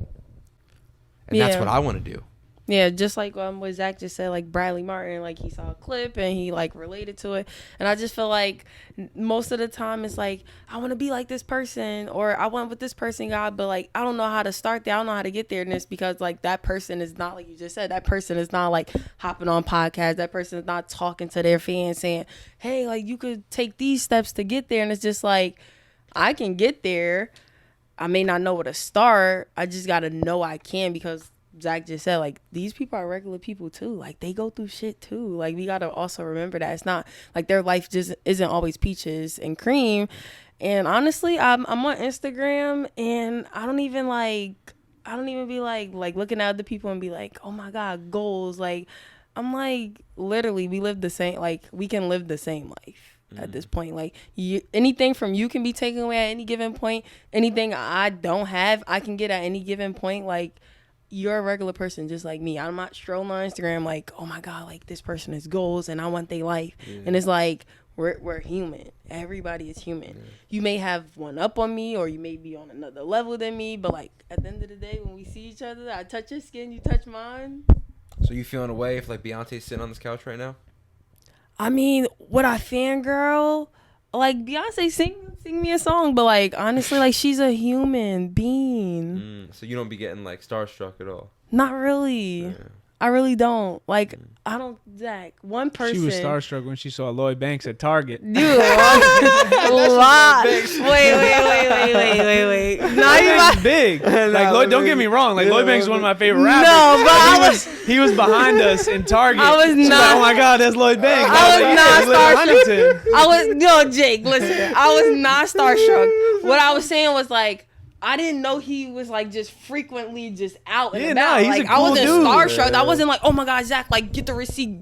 And that's what I want to do. Yeah, just like what Zach just said, like Bradley Martin, like he saw a clip and he like related to it. And I just feel like most of the time it's like, I want to be like this person, or I want what this person got, but like I don't know how to start there. I don't know how to get there. And it's because like that person is not, like you just said, that person is not like hopping on podcasts. That person is not talking to their fans saying, hey, like you could take these steps to get there. And it's just like, I can get there. I may not know where to start. I just got to know I can, because Zach just said, like, these people are regular people too. Like, they go through shit too. Like, we gotta also remember that it's not like their life just isn't always peaches and cream. And honestly, I'm on Instagram, and I don't even be like looking at other people and be like, oh my god, goals. Like, I'm like, literally, we can live the same life at this point. Like, anything from you can be taken away at any given point. Anything I don't have, I can get at any given point. Like, you're a regular person just like me. I'm not strolling on Instagram like, oh my god, like this person has goals and I want their life. Yeah. And it's like, we're human. Everybody is human. Yeah. You may have one up on me, or you may be on another level than me, but like at the end of the day, when we see each other, I touch your skin, you touch mine. So you feeling a way if like Beyonce's sitting on this couch right now? I mean, would I fangirl? Like, Beyonce sing me a song, but like honestly, like she's a human being. So you don't be getting like starstruck at all? Not really. Yeah. I really don't. Like, I don't, Zach. One person. She was starstruck when she saw Lloyd Banks at Target. Dude, lot. Wait. Lloyd Banks big. Like, Lloyd, don't get me wrong. Like, Lloyd Banks is one of my favorite rappers. No, but he was behind us in Target. I was not. Like, oh my God, that's Lloyd Banks. I was not starstruck. Jake, listen. I was not starstruck. What I was saying was like, I didn't know he was like just frequently just out and about. He's like, a cool I wasn't dude. starstruck. I wasn't like, oh my god, Zach, like get the receipt,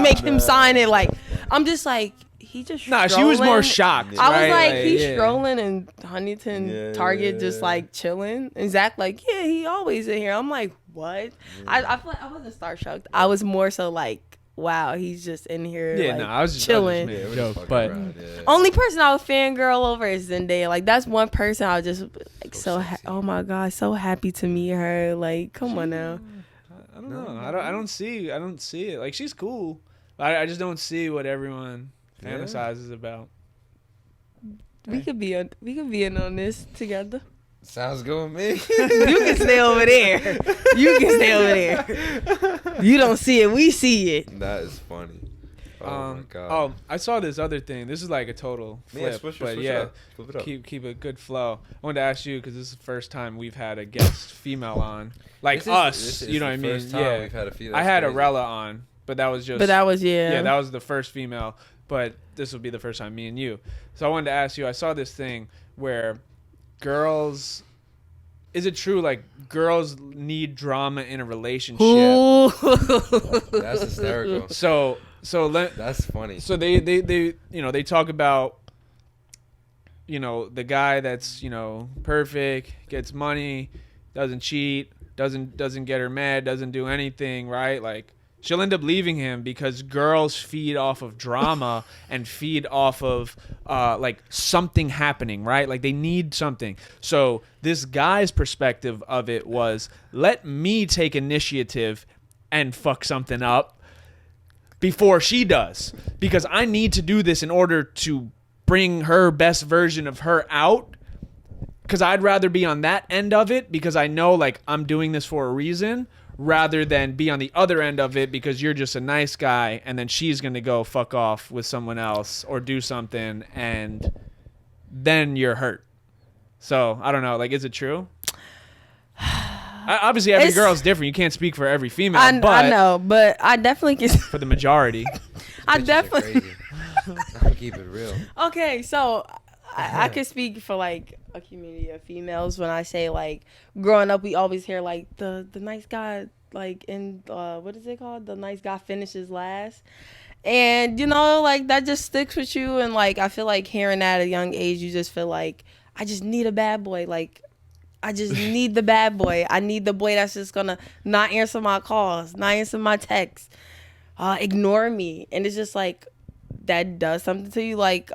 make him sign it. Like, I'm just like, he just strolling. She was more shocked. I was like he's strolling in Huntington Target, just like chilling. And Zach like, yeah, he always in here. I'm like, what? I feel like I wasn't starstruck. I was more so like, wow, he's just in here. Yeah, like, no, I was just chilling. But only person I would fangirl over is Zendaya. Like, that's one person I was just like oh my god, so happy to meet her. Like, come on now. I don't know. I don't see it. Like, she's cool. I just don't see what everyone fantasizes about. We could be in on this together. Sounds good with me. You can stay over there. You don't see it. We see it. That is funny. Oh my god. Oh, I saw this other thing. This is like a total flip. Flip it up. Keep a good flow. I wanted to ask you, because this is the first time we've had a guest female on. Like us. You know what I mean? Yeah. We've had a female. I had Arella on, but that was just. But that was Yeah, that was the first female. But this will be the first time me and you. So I wanted to ask you. I saw this thing where girls, is it true like girls need drama in a relationship? That's hysterical. So that's funny. So they they talk about the guy that's perfect, gets money, doesn't cheat, doesn't get her mad, doesn't do anything, right? Like, she'll end up leaving him because girls feed off of drama and feed off of like something happening, right? Like, they need something. So this guy's perspective of it was, let me take initiative and fuck something up before she does, because I need to do this in order to bring her best version of her out. Because I'd rather be on that end of it, because I know like I'm doing this for a reason, rather than be on the other end of it because you're just a nice guy and then she's going to go fuck off with someone else or do something and then you're hurt. So I don't know, like, is it true? Obviously every girl's different. You can't speak for every female. I know, but I definitely can. For the majority. I definitely. I'll keep it real. Okay, so I could speak for like a community of females when I say, like, growing up we always hear like the nice guy, like, in what is it called, the nice guy finishes last, and like that just sticks with you. And like I feel like hearing that at a young age, you just feel like, I just need a bad boy. Like, I just need the bad boy. I need the boy that's just gonna not answer my calls, not answer my texts, ignore me. And it's just like, that does something to you. Like,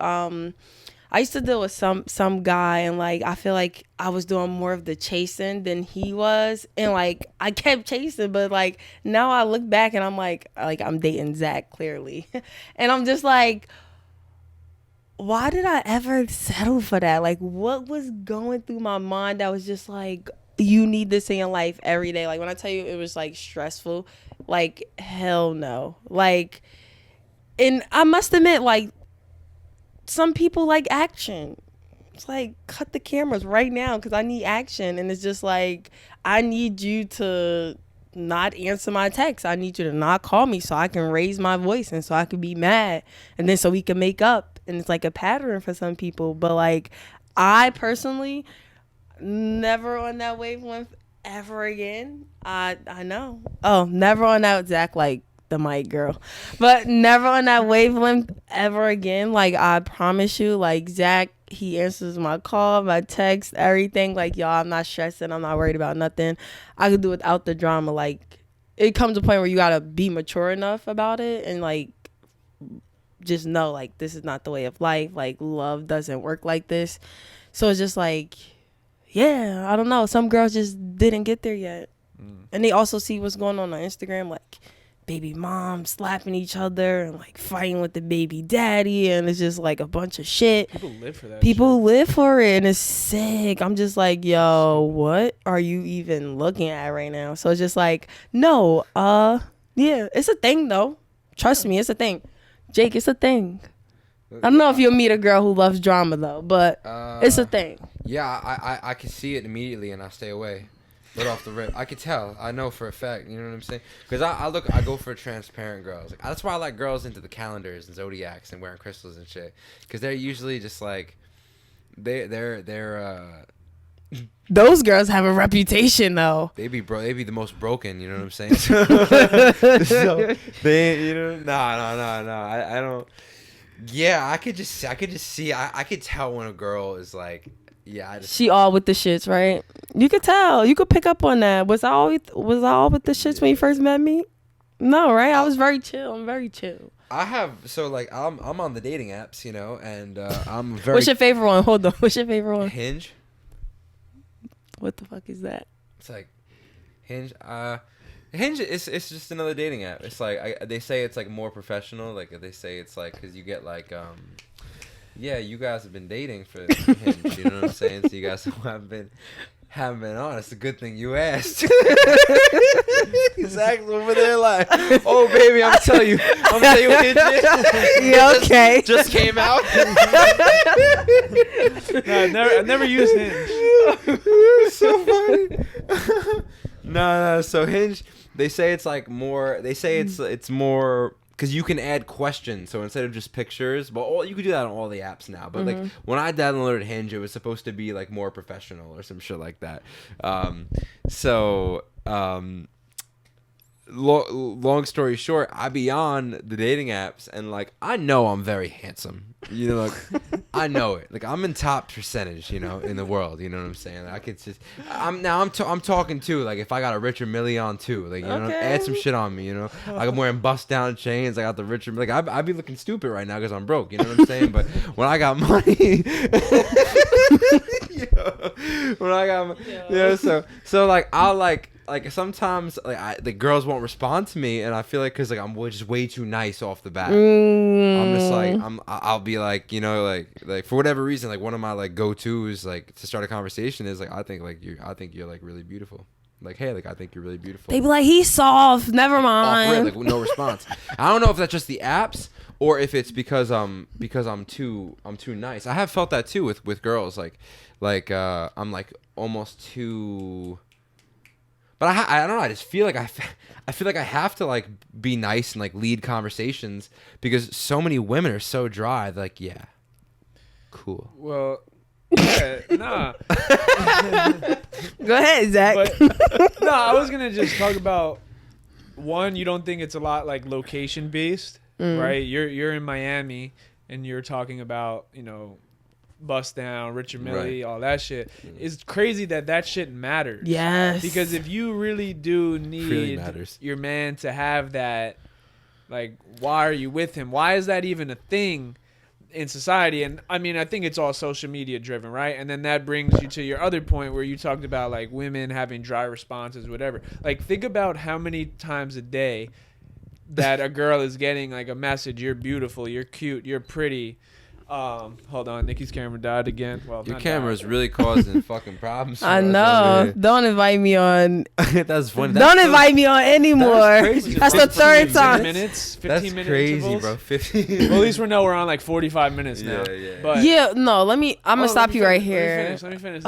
I used to deal with some guy, and like I feel like I was doing more of the chasing than he was, and like I kept chasing, but like now I look back and I'm like I'm dating Zach clearly, and I'm just like, why did I ever settle for that? Like, what was going through my mind that was just like, you need this in your life every day? Like, when I tell you it was like stressful, like hell no. Like, and I must admit, like, some people like action. It's like, cut the cameras right now because I need action. And it's just like, I need you to not answer my text. I need you to not call me so I can raise my voice and so I can be mad. And then so we can make up. And it's like a pattern for some people. But like, I personally, never on that wavelength ever again. I know. Oh, never on that, Zach, like, the mic girl, but never on that wavelength ever again. Like, I promise you, like, Zach, he answers my call, my text, everything. Like, y'all, I'm not stressing, I'm not worried about nothing. I could do without the drama. Like, it comes to a point where you gotta be mature enough about it and like just know, like, this is not the way of life. Like, love doesn't work like this. So it's just like, yeah, I don't know, some girls just didn't get there yet. And they also see what's going on Instagram, like baby moms slapping each other and like fighting with the baby daddy, and it's just like a bunch of shit. People live for that. People live for it, and it's sick. I'm just like, yo, what are you even looking at right now? So it's just like, no, yeah, it's a thing though. Trust me, it's a thing. Jake, it's a thing. I don't know if you'll meet a girl who loves drama though, but it's a thing. Yeah, I can see it immediately, and I stay away. Right off the rip, I could tell. I know for a fact. You know what I'm saying? Because I go for transparent girls. Like, that's why I like girls into the calendars and zodiacs and wearing crystals and shit. Because they're usually just like, they're those girls have a reputation though. They be the most broken. You know what I'm saying? So they, you know, no. I don't. Yeah, I could just see. I could tell when a girl is like. Yeah, she all with the shits, right? You could tell. You could pick up on that. Was I all with the shits when you first met me? No, right? I was very chill. I'm very chill. I have like I'm on the dating apps, you know, and I'm very. What's your favorite one? Hold on. What's your favorite one? Hinge. What the fuck is that? It's like Hinge. Hinge is just another dating app. It's like they say it's like more professional. Like they say it's like because you get like yeah, you guys have been dating for Hinge, you know what I'm saying? So you guys haven't been on. It's a good thing you asked. Exactly over there, like, oh baby, I'm gonna tell you what Hinge is. Yeah, okay. Just came out. No, I never used Hinge. So funny. No. So Hinge, they say it's like more. They say it's more. Because you can add questions, so instead of just pictures, but you could do that on all the apps now. But like when I downloaded Hinge, it was supposed to be like more professional or some shit like that. Long story short, I be on the dating apps and like I know I'm very handsome. You know, like I know it. Like I'm in top percentage, you know, in the world. You know what I'm saying? Like, I could just. I'm talking too. Like if I got a Richard Mille on too, like you know, add some shit on me. You know, like I'm wearing bust down chains. I got the Richard. Like I'd be looking stupid right now because I'm broke. You know what I'm saying? But when I got money, when I got so like I'll like sometimes like the girls won't respond to me, and I feel like because like I'm just way too nice off the bat. I'm just like I'll be like, you know, like for whatever reason, like one of my like go-tos like to start a conversation is like I think you're like really beautiful. Like, hey, like I think you're really beautiful. They be like, he's soft. Never mind. Like no response. I don't know if that's just the apps or if it's because I'm too nice. I have felt that too with girls. Like I'm like almost too. But I don't know. I just feel like I feel like I have to like be nice and like lead conversations because so many women are so dry. They're like, yeah, cool. Well, yeah, nah. Go ahead, Zach. But, no, I was gonna just talk about one. You don't think it's a lot like location based, right? You're in Miami and you're talking about, you know, Bust Down, Richard Mille, right, all that shit. It's crazy that shit matters. Yes. Because if you really do need your man to have that, like, why are you with him? Why is that even a thing? in society. And I mean, I think it's all social media driven, right? And then that brings you to your other point where you talked about like women having dry responses, whatever. Like, think about how many times a day that a girl is getting like a message: "You're beautiful, you're cute, you're pretty." Hold on, Nikki's camera died again. Well, your camera's really causing fucking problems. I know. Don't invite me on. That's funny. Don't invite me on anymore. That's the third time. 15 minutes crazy, intervals? bro. 15. Well, at least we're on like 45 minutes now. Yeah. But Yeah, no. I'm gonna stop you right here. Let me finish.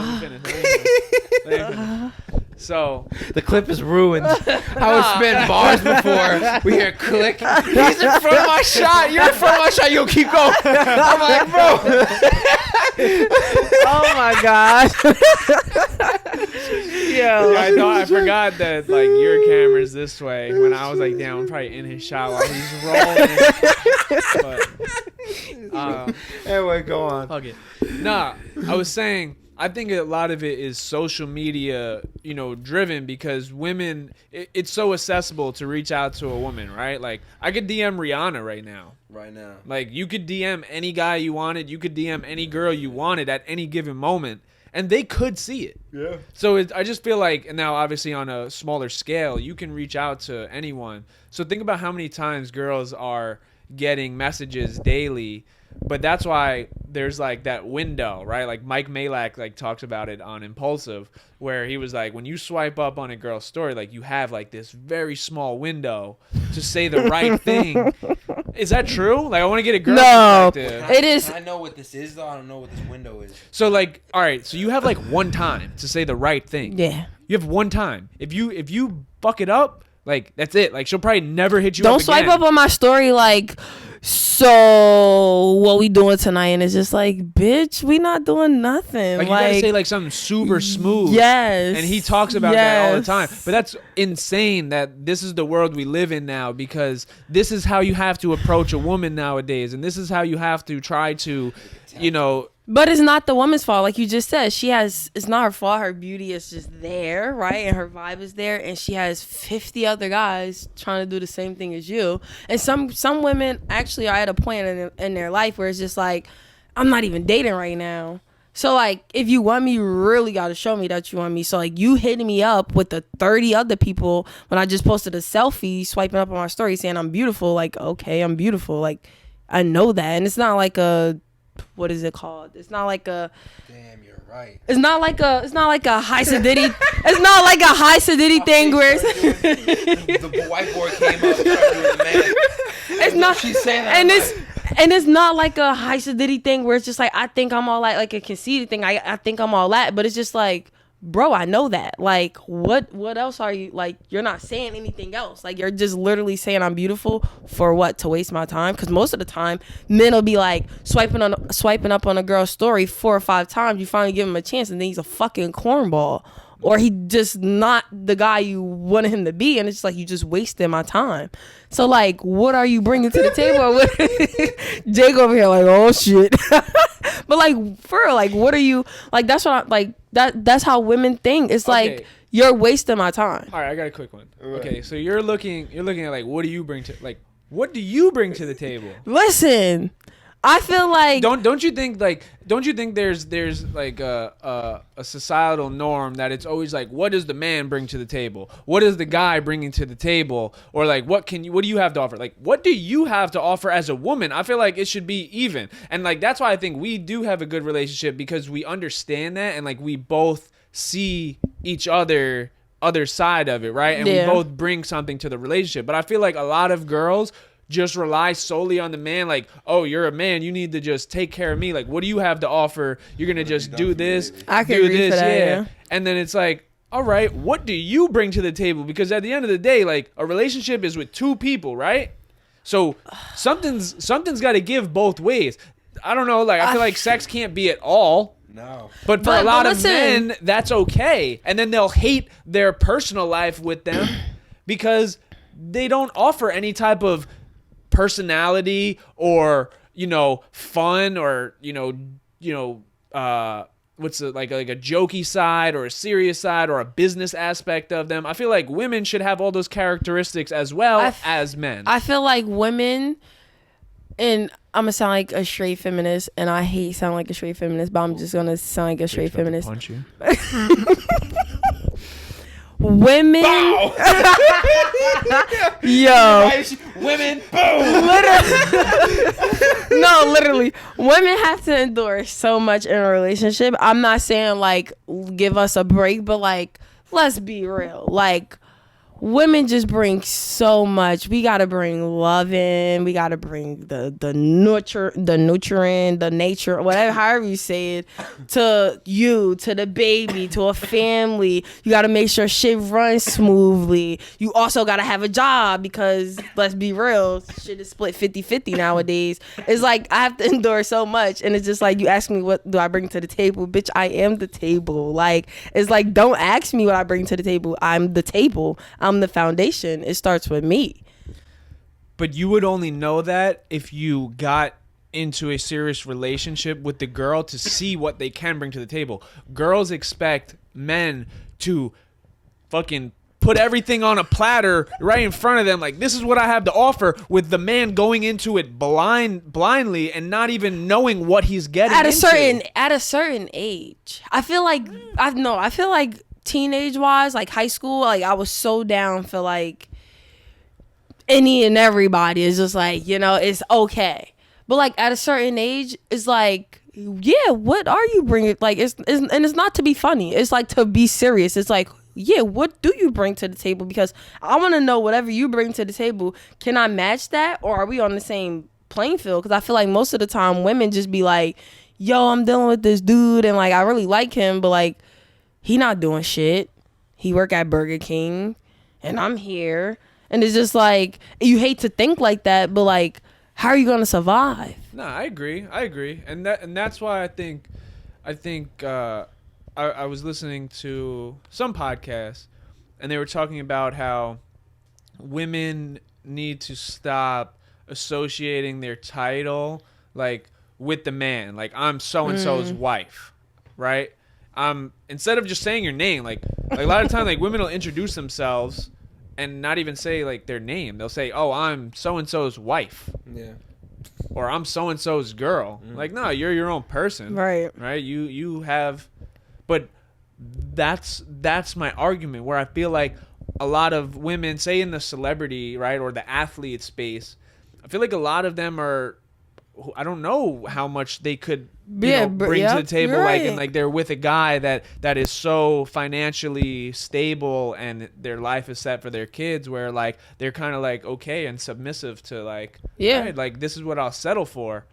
So The clip is ruined. I was spitting bars before. We hear click. He's in front of my shot. You're in front of my shot. You'll keep going. I'm like, bro. Oh my god. yeah, I forgot that like your camera's this way. When I was like down, probably in his shot while he's rolling. But Anyway, go on. fuck it. Nah, I was saying, I think a lot of it is social media, driven, because women, it's so accessible to reach out to a woman, right? Like, I could DM Rihanna right now. Right now. Like, you could DM any guy you wanted. You could DM any girl you wanted at any given moment, and they could see it. Yeah. So I just feel like, and now obviously on a smaller scale, you can reach out to anyone. So think about how many times girls are getting messages daily. But that's why there's like that window, right? Like Mike Malak like talks about it on Impulsive, where he was like, when you swipe up on a girl's story, like you have like this very small window to say the right thing. Is that true? Like, I want to get a girl's perspective. It is. I know what this is though. I don't know what this window is. So like, all right, so you have like one time to say the right thing. Yeah. You have one time. If you fuck it up, like that's it. Like she'll probably never hit you Don't up swipe again. up on my story like, so what we doing tonight? And it's just like, bitch, we not doing nothing. Like, you gotta say like something super smooth. Yes. And he talks about that all the time. But that's insane that this is the world we live in now, because this is how you have to approach a woman nowadays. And this is how you have to try to, But it's not the woman's fault. Like you just said, it's not her fault. Her beauty is just there, right? And her vibe is there. And she has 50 other guys trying to do the same thing as you. And some women actually are at a point in their life where it's just like, I'm not even dating right now. So like, if you want me, you really got to show me that you want me. So like, you hitting me up with the 30 other people when I just posted a selfie, swiping up on my story saying I'm beautiful. Like, okay, I'm beautiful. Like, I know that. And it's not like what is it called? It's not like a. Damn, you're right. It's not like a high sedity. It's not like a high sedity thing where the whiteboard came up. The man. It's not. She's saying that. And it's not like a high sedity thing where it's just like I think I'm all that, like a conceited thing. I think I'm all that, but it's just like, bro, I know that. Like, what else are you, like, you're not saying anything else. Like, you're just literally saying I'm beautiful for what? To waste my time? Because most of the time, men will be like swiping up on a girl's story 4 or 5 times. You finally give him a chance, and then he's a fucking cornball. Or he just not the guy you wanted him to be, and it's just like, you just wasted my time. So like, what are you bringing to the table? Jake over here like, oh shit. But like, for real, like, what are you, like, that's what I like. That's how women think. It's like, you're wasting my time. All right, I got a quick one. Okay, so you're looking at like, what do you bring to the table? Listen, I feel like don't you think there's like a societal norm that it's always like, what does the man bring to the table? What is the guy bringing to the table? Or like, what do you have to offer? Like, what do you have to offer as a woman? I feel like it should be even. And like, that's why I think we do have a good relationship, because we understand that, and like, we both see each other side of it, right? And we both bring something to the relationship. But I feel like a lot of girls just rely solely on the man. Like, oh, you're a man, you need to just take care of me. Like, what do you have to offer? You're gonna just do this, I can agree for that, yeah. And then it's like, all right, what do you bring to the table? Because at the end of the day, like, a relationship is with 2 people, right? So something's got to give both ways. I don't know, like, I feel like sex can't be at all. No. But for a lot of men, that's okay. And then they'll hate their personal life with them because they don't offer any type of personality or fun or what's it, like a jokey side or a serious side or a business aspect of them. I feel like women should have all those characteristics as well as men. I feel like women, and I'm gonna sound like a straight feminist, and I hate sounding like a straight feminist, but I'm just gonna sound like a straight feminist. Punch you. Women, yo, women, boom. Literally, women have to endure so much in a relationship. I'm not saying like give us a break, but like let's be real, like. Women just bring so much. We gotta bring love in. We gotta bring the nutrient, the nature, whatever, however you say it, to you, to the baby, to a family. You gotta make sure shit runs smoothly. You also gotta have a job because let's be real, shit is split 50-50 nowadays. It's like I have to endure so much, and it's just like you ask me what do I bring to the table, bitch. I am the table. Like it's like don't ask me what I bring to the table. I'm the table. I'm the foundation. It starts with me. But you would only know that if you got into a serious relationship with the girl to see what they can bring to the table. Girls expect men to fucking put everything on a platter right in front of them, like this is what I have to offer, with the man going into it blindly and not even knowing what he's getting at a into. certain age. I feel like teenage wise, like high school, like I was so down for like any and everybody. It's just like, you know, it's okay. But like at a certain age, it's like, yeah, what are you bringing? Like it's and it's not to be funny. It's like to be serious. It's like, yeah, what do you bring to the table? Because I want to know whatever you bring to the table, can I match that, or are we on the same playing field? Because I feel like most of the time women just be like, yo, I'm dealing with this dude and like I really like him, but like he not doing shit. He work at Burger King and I'm here. And it's just like, you hate to think like that, but like, how are you going to survive? No, I agree. And that's why I think I was listening to some podcasts and they were talking about how women need to stop associating their title like with the man. Like I'm so-and-so's wife, right? Instead of just saying your name, like a lot of times, like women will introduce themselves and not even say like their name. They'll say, "Oh, I'm so and so's wife," Yeah, or "I'm so and so's girl." Like, no, you're your own person, right? You have, but that's my argument. Where I feel like a lot of women, say in the celebrity, right, or the athlete space, I feel like a lot of them are. I don't know how much they could bring to the table, right. and like they're with a guy that is so financially stable and their life is set for their kids, where like they're kind of like okay and submissive to like, right, like this is what I'll settle for.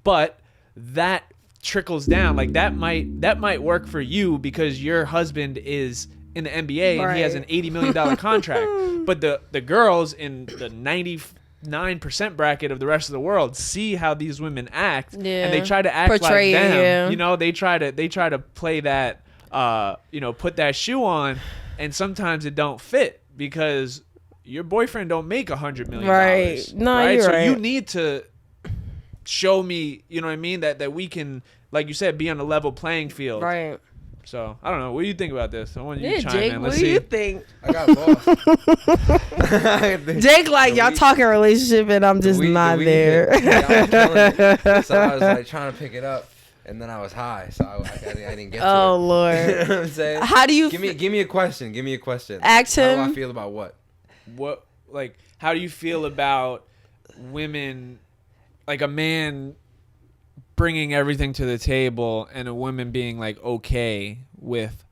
But that trickles down, like that might work for you because your husband is in the NBA and he has an $80 million contract, but the girls in the 99% bracket of the rest of the world see how these women act, and they try to act portray like them. Yeah. You know, they try to play that, put that shoe on, and sometimes it don't fit because your boyfriend don't make $100 million. Right? No, right? you're so right. you need to show me, you know what I mean, that we can, like you said, be on a level playing field. Right. So I don't know. What do you think about this? I want you to chime Jake, in. what do you think? I got lost. Jake, like y'all talking relationship and I'm just not there. So I was like trying to pick it up, and then I was high, so I didn't get to it. Oh Lord. You know what I'm saying? How do you give me a question? Give me a question. Ask him. How do I feel about what? What, like, how do you feel about women, like a man bringing everything to the table and a woman being like okay with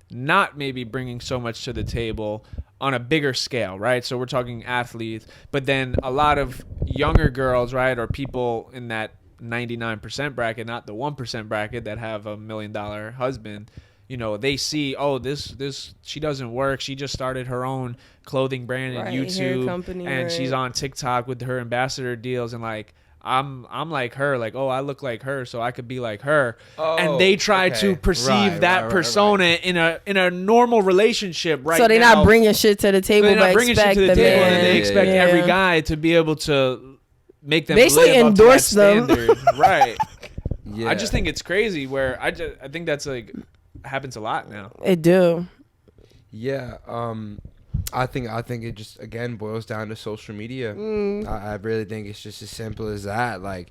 not maybe bringing so much to the table on a bigger scale, right? So we're talking athletes, but then a lot of younger girls, right, or people in that 99% bracket, not the 1% bracket that have $1 million husband, you know, they see, oh, this she doesn't work. She just started her own clothing brand and YouTube, company, and she's on TikTok with her ambassador deals, and like I'm like her, like, oh, I look like her, so I could be like her. Oh, and they try to perceive that persona in a normal relationship, right? So they're now. Not bringing shit to the table, They're not bringing shit to the table, man. and they expect every guy to be able to make them basically live endorse up to that them, standard. Right? Yeah. I just think it's crazy. Where I think that's like happens a lot now. It do. Yeah. I think it just again boils down to social media. I really think it's just as simple as that. Like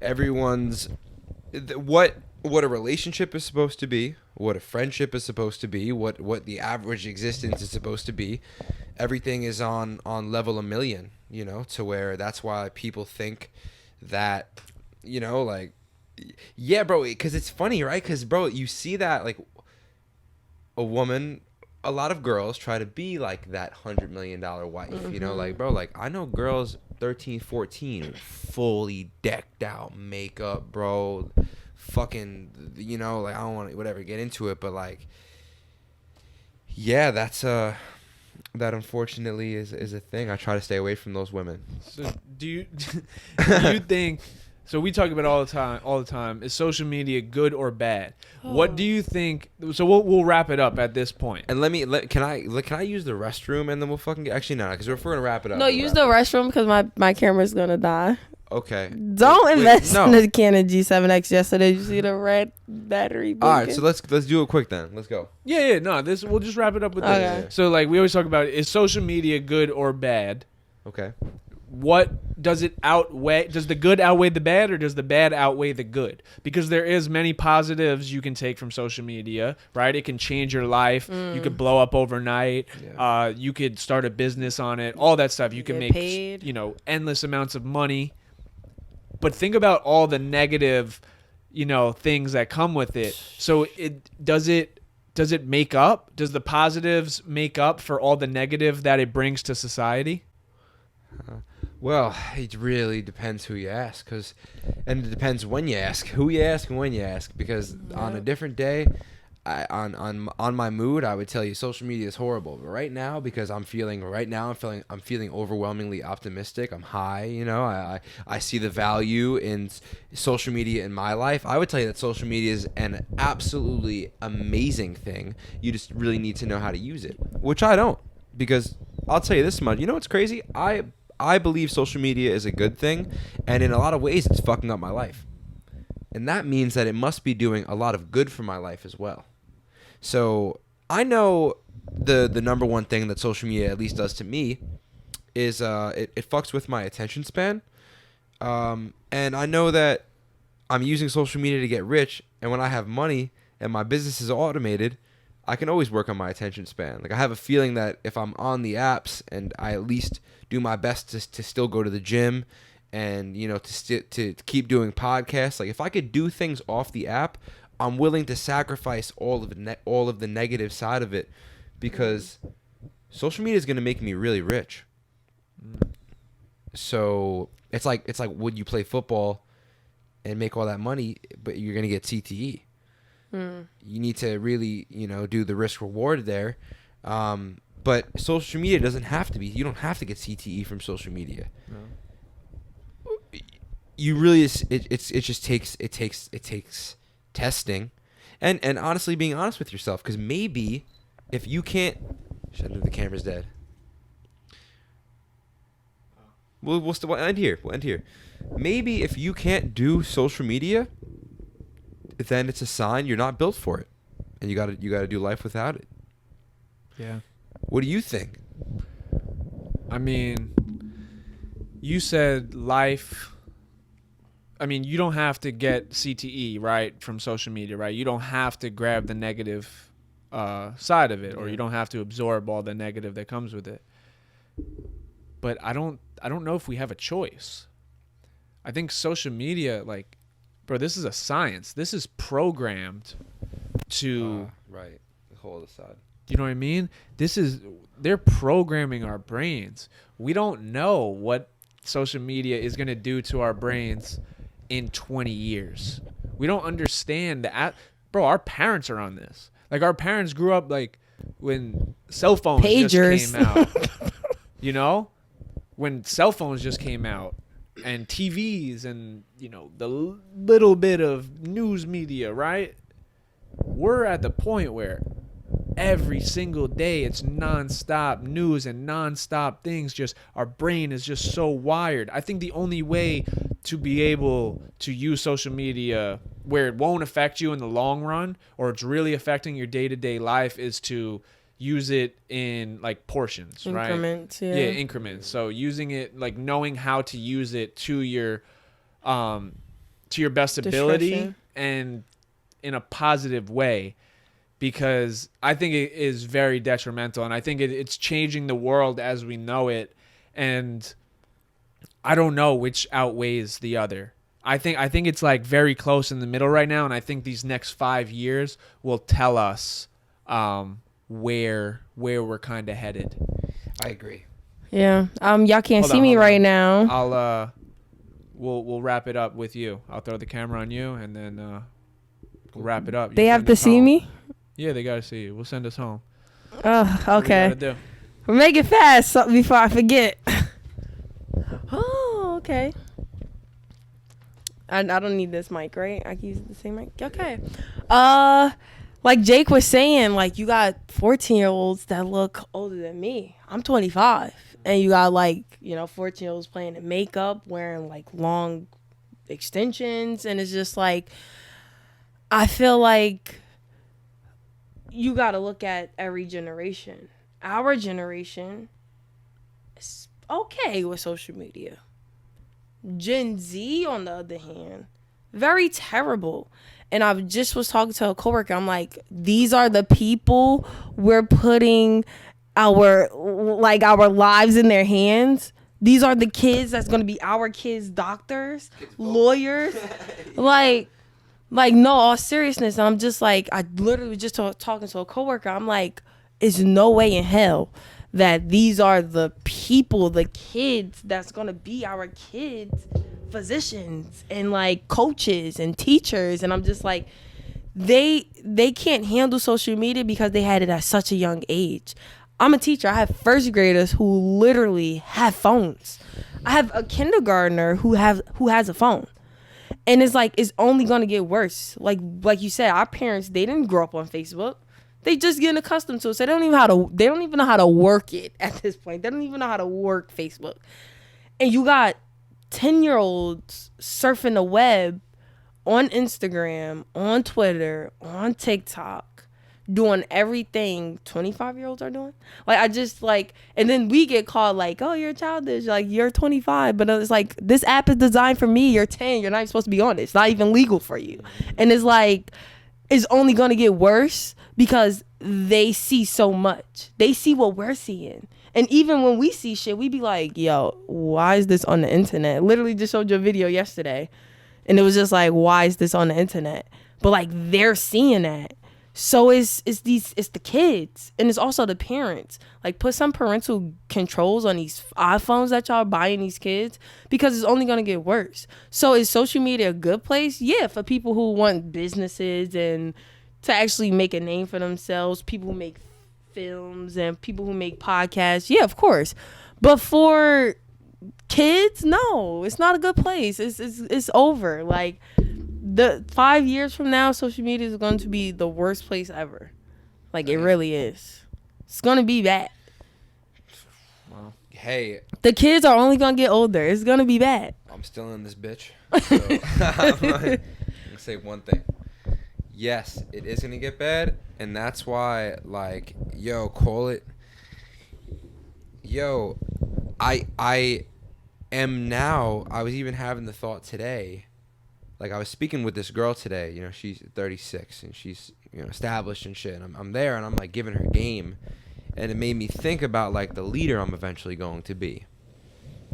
everyone's what a relationship is supposed to be, what a friendship is supposed to be, what the average existence is supposed to be. Everything is on level a million, you know, to where that's why people think that, you know, like, yeah, bro, because it's funny, right? Because, bro, you see that, like, a woman, a lot of girls try to be like that $100 million wife, you know, like, bro, like, I know girls 13, 14, fully decked out makeup, bro, fucking, you know, like, I don't want to, whatever, get into it, but, like, yeah, that's, that unfortunately is a thing. I try to stay away from those women. So do you think, so we talk about it all the time, is social media good or bad? What do you think? So we'll wrap it up at this point. And can I use the restroom and then we'll fucking actually no, because if we're gonna wrap it up. No, use the restroom because my camera's gonna die. Okay. Don't invest in the Canon G7X yesterday. You see the red battery? All right, so let's do it quick then. Let's go. Yeah. No, we'll just wrap it up with this. So like we always talk about, is social media good or bad? Okay. What does it outweigh? Does the good outweigh the bad, or does the bad outweigh the good? Because there is many positives you can take from social media, right? It can change your life. You could blow up overnight. Yeah. You could start a business on it. All that stuff. You can make paid. Endless amounts of money. But think about all the negative, things that come with it. So does it make up? Does the positives make up for all the negative that it brings to society? Well, it really depends who you ask, and it depends when you ask, who you ask, and when you ask. Because on a different day, on my mood, I would tell you social media is horrible. But right now, because I'm feeling overwhelmingly optimistic. I'm high. I see the value in social media in my life. I would tell you that social media is an absolutely amazing thing. You just really need to know how to use it, which I don't. Because I'll tell you this much. You know what's crazy? I believe social media is a good thing, and in a lot of ways, it's fucking up my life. And that means that it must be doing a lot of good for my life as well. So I know the number one thing that social media at least does to me is it fucks with my attention span. And I know that I'm using social media to get rich, and when I have money and my business is automated, I can always work on my attention span. Like I have a feeling that if I'm on the apps and I at least do my best to still go to the gym and to keep doing podcasts, like if I could do things off the app, I'm willing to sacrifice all of the negative side of it, because social media is going to make me really rich. So it's like would you play football and make all that money, but you're going to get CTE? You need to really, do the risk reward there. But social media doesn't have to be. You don't have to get CTE from social media. No. You really, it just takes testing, and honestly being honest with yourself. Because maybe if you can't, the camera's dead. We'll still end here. We'll end here. Maybe if you can't do social media, then it's a sign you're not built for it, and you gotta do life without it. Yeah. What do you think? I mean, you said life. I mean, you don't have to get CTE, right, from social media, right? You don't have to grab the negative side of it, or you don't have to absorb all the negative that comes with it. But I don't know if we have a choice. I think social media, like, bro, this is a science. This is programmed to... right. The whole other side. You know what I mean? They're programming our brains. We don't know what social media is going to do to our brains in 20 years. We don't understand bro, our parents are on this. Like, our parents grew up, like, when cell phones just came out. When cell phones just came out. And TVs and, the little bit of news media, right? We're at the point where every single day it's nonstop news and nonstop things. Just our brain is just so wired. I think the only way to be able to use social media where it won't affect you in the long run, or it's really affecting your day-to-day life, is to use it in like portions, increments, right? Yeah, increments. So using it, like knowing how to use it to your best ability and in a positive way, because I think it is very detrimental, and I think it's changing the world as we know it, and I don't know which outweighs the other. I think it's like very close in the middle right now, and I think these next 5 years will tell us where we're kind of headed. I agree. Yeah. Y'all can't see me right now. I'll we'll wrap it up with you. I'll throw the camera on you, and then we'll wrap it up. They have to see me? Yeah, they gotta see you. We'll send us home. Oh, okay. We'll make it fast before I forget. Oh, okay. I don't need this mic, right? I can use the same mic. Okay. Like Jake was saying, like you got 14-year-olds that look older than me. I'm 25, and you got like 14-year-olds playing in makeup, wearing like long extensions, and it's just like I feel like you got to look at every generation. Our generation is okay with social media. Gen Z, on the other hand, very terrible. And I just was talking to a coworker. I'm like, these are the people we're putting our lives in their hands. These are the kids that's going to be our kids' doctors, lawyers. Like, no, all seriousness. And I'm just like, I literally was just talking to a coworker. I'm like, there's no way in hell that these are the people, the kids that's going to be our kids' physicians and like coaches and teachers. And I'm just like, they can't handle social media because they had it at such a young age. I'm a teacher. I have first graders who literally have phones. I have a kindergartner who has a phone. And it's like, it's only going to get worse. Like you said, our parents, they didn't grow up on Facebook. They just getting accustomed to it. So they don't even know how to work it at this point. They don't even know how to work Facebook. And you got 10-year-olds surfing the web on Instagram, on Twitter, on TikTok, doing everything 25-year-olds are doing. Like, I just like, and then we get called like, oh, you're childish, like you're 25, but it's like, this app is designed for me. You're 10. You're not even supposed to be on it. It's not even legal for you. And it's like, it's only going to get worse because they see so much. They see what we're seeing. And even when we see shit, we be like, yo, why is this on the internet? Literally just showed you a video yesterday. And it was just like, why is this on the internet? But like, they're seeing that. So it's the kids, and it's also the parents. Like, put some parental controls on these iPhones that y'all buying these kids, because it's only gonna get worse. So is social media a good place? Yeah, for people who want businesses and to actually make a name for themselves, people who make films and people who make podcasts. Yeah, of course. But for kids, no, it's not a good place. It's over. Like, the 5 years from now, social media is going to be the worst place ever. Like, it really is. It's going to be bad. Well, hey. The kids are only going to get older. It's going to be bad. I'm still in this bitch. So I'm going to say one thing. Yes, it is going to get bad. And that's why, like, yo, call it. Yo, I am now. I was even having the thought today. Like, I was speaking with this girl today, she's 36 and she's, established and shit. And I'm there and I'm like giving her game. And it made me think about like the leader I'm eventually going to be.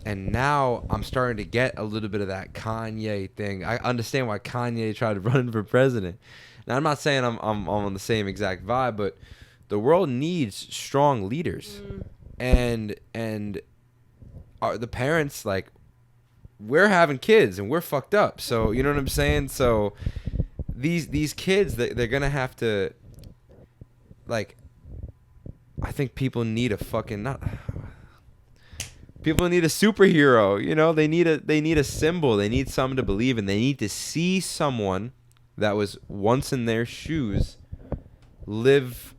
And now I'm starting to get a little bit of that Kanye thing. I understand why Kanye tried to run for president. Now, I'm not saying I'm on the same exact vibe, but the world needs strong leaders. And the parents, like, we're having kids and we're fucked up. So, you know what I'm saying? So these kids, they're going to have to, like, I think people need a people need a superhero, they need a symbol. They need something to believe in. They need to see someone that was once in their shoes live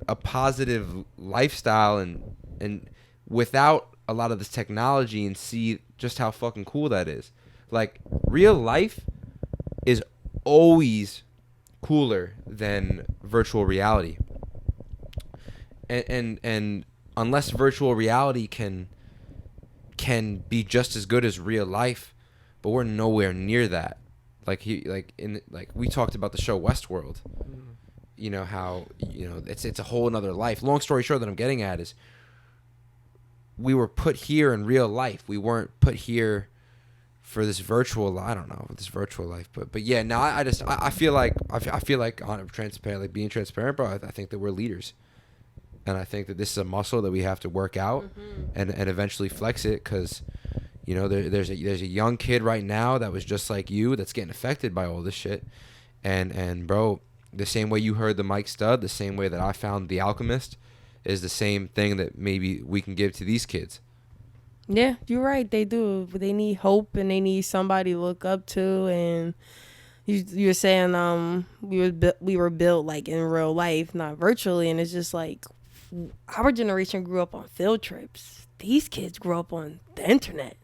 a positive lifestyle and without a lot of this technology, and see just how fucking cool that is. Like, real life is always cooler than virtual reality. and unless virtual reality can be just as good as real life, but we're nowhere near that. Like we talked about the show Westworld. You know how it's a whole another life. Long story short, that I'm getting at is we were put here in real life. We weren't put here for this virtual. I don't know this virtual life, but yeah. Now I feel like on transparent, like being transparent, bro. I think that we're leaders, and I think that this is a muscle that we have to work out and eventually flex it, because there's a young kid right now that was just like you that's getting affected by all this shit, and bro, the same way you heard the Mike Stud, the same way that I found The Alchemist, is the same thing that maybe we can give to these kids. Yeah, you're right. They do. They need hope, and they need somebody to look up to. And you were saying we were built like in real life, not virtually. And it's just like our generation grew up on field trips. These kids grew up on the internet.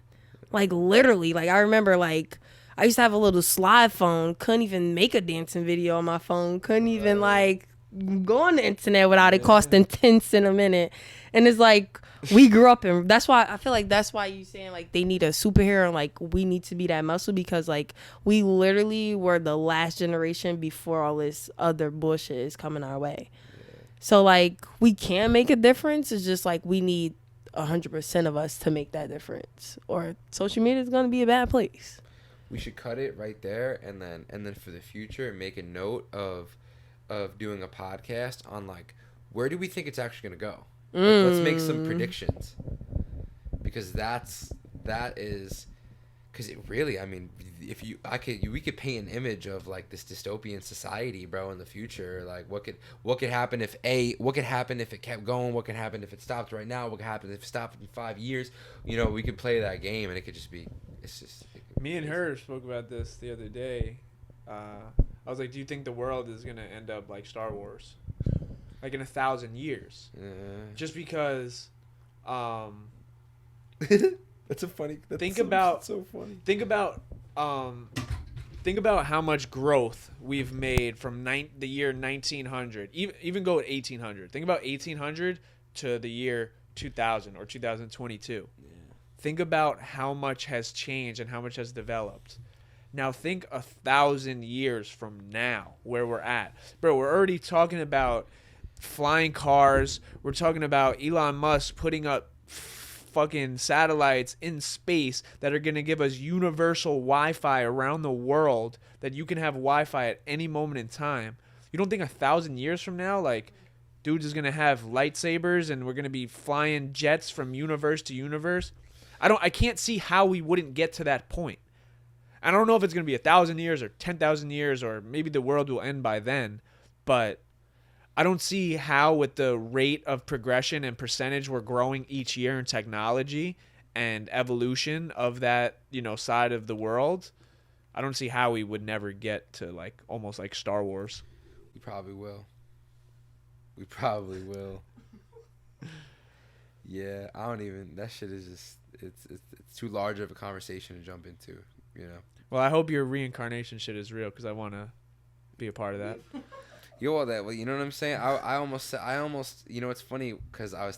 Like literally. Like I remember like I used to have a little slide phone. Couldn't even make a dancing video on my phone. Couldn't even like go on the internet without it costing 10 cents a minute. And it's like we grew up in, that's why I feel like that's why you saying like they need a superhero and like we need to be that muscle, because like we literally were the last generation before all this other bullshit is coming our way. So like we can make a difference. It's just like we need 100% of us to make that difference, or social media is going to be a bad place. We should cut it right there, and then for the future make a note of doing a podcast on like where do we think it's actually going to go. Like, let's make some predictions, because that is because it really, I mean, we could paint an image of like this dystopian society, bro, in the future. Like what could happen if it kept going, what could happen if it stopped right now, what could happen if it stopped in 5 years. We could play that game, and it could just be, it's just me and her spoke about this the other day. I was like, do you think the world is gonna end up like Star Wars, like in 1,000 years? Just because that's a funny. Think about how much growth we've made from the year 1900. Even go at 1800. Think about 1800 to the year 2000 or 2022. Yeah. Think about how much has changed and how much has developed. Now think 1,000 years from now, where we're at, bro. We're already talking about flying cars. We're talking about Elon Musk putting up fucking satellites in space that are going to give us universal Wi-Fi around the world, that you can have Wi-Fi at any moment in time. You don't think 1,000 years from now, like, dudes is going to have lightsabers and we're going to be flying jets from universe to universe? I can't see how we wouldn't get to that point. I don't know if it's going to be 1,000 years or 10,000 years, or maybe the world will end by then, but I don't see how, with the rate of progression and percentage we're growing each year in technology and evolution of that, side of the world, I don't see how we would never get to like almost like Star Wars. We probably will. Yeah, that shit is just, it's too large of a conversation to jump into, Well, I hope your reincarnation shit is real, because I want to be a part of that. Well, you know what I'm saying? I almost, it's funny, because I was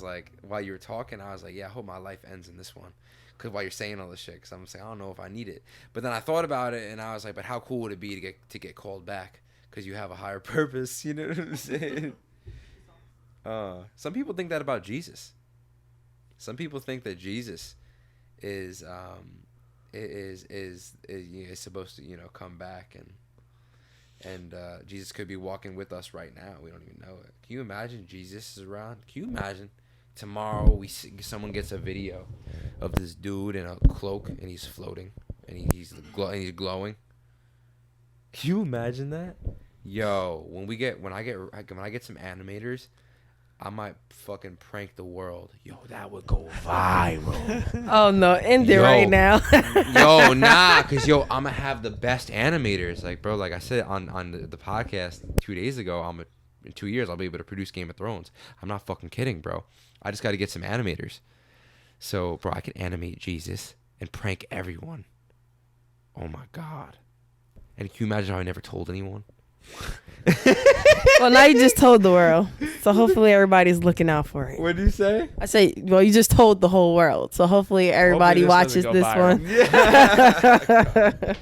like, while you were talking, I was like, yeah, I hope my life ends in this one. Because while you're saying all this shit, because I'm saying, I don't know if I need it. But then I thought about it, and I was like, but how cool would it be to get called back? Because you have a higher purpose, you know what I'm saying? Some people think that about Jesus. Some people think that Jesus is supposed to, come back, and Jesus could be walking with us right now. We don't even know it. Can you imagine Jesus is around? Can you imagine tomorrow someone gets a video of this dude in a cloak and he's floating and he's glowing? Can you imagine that? Yo, when I get some animators, I might fucking prank the world. Yo, that would go viral. Oh no, end it right now. Yo, nah, cause I'm gonna have the best animators. Like, bro, like I said on the podcast 2 days ago, in 2 years I'll be able to produce Game of Thrones. I'm not fucking kidding, bro. I just got to get some animators. So, bro, I can animate Jesus and prank everyone. Oh my god. And can you imagine how I never told anyone? Well, now you just told the world, so hopefully everybody's looking out for it. What did you say? I say, well, you just told the whole world, so hopefully everybody watches this one. Yeah.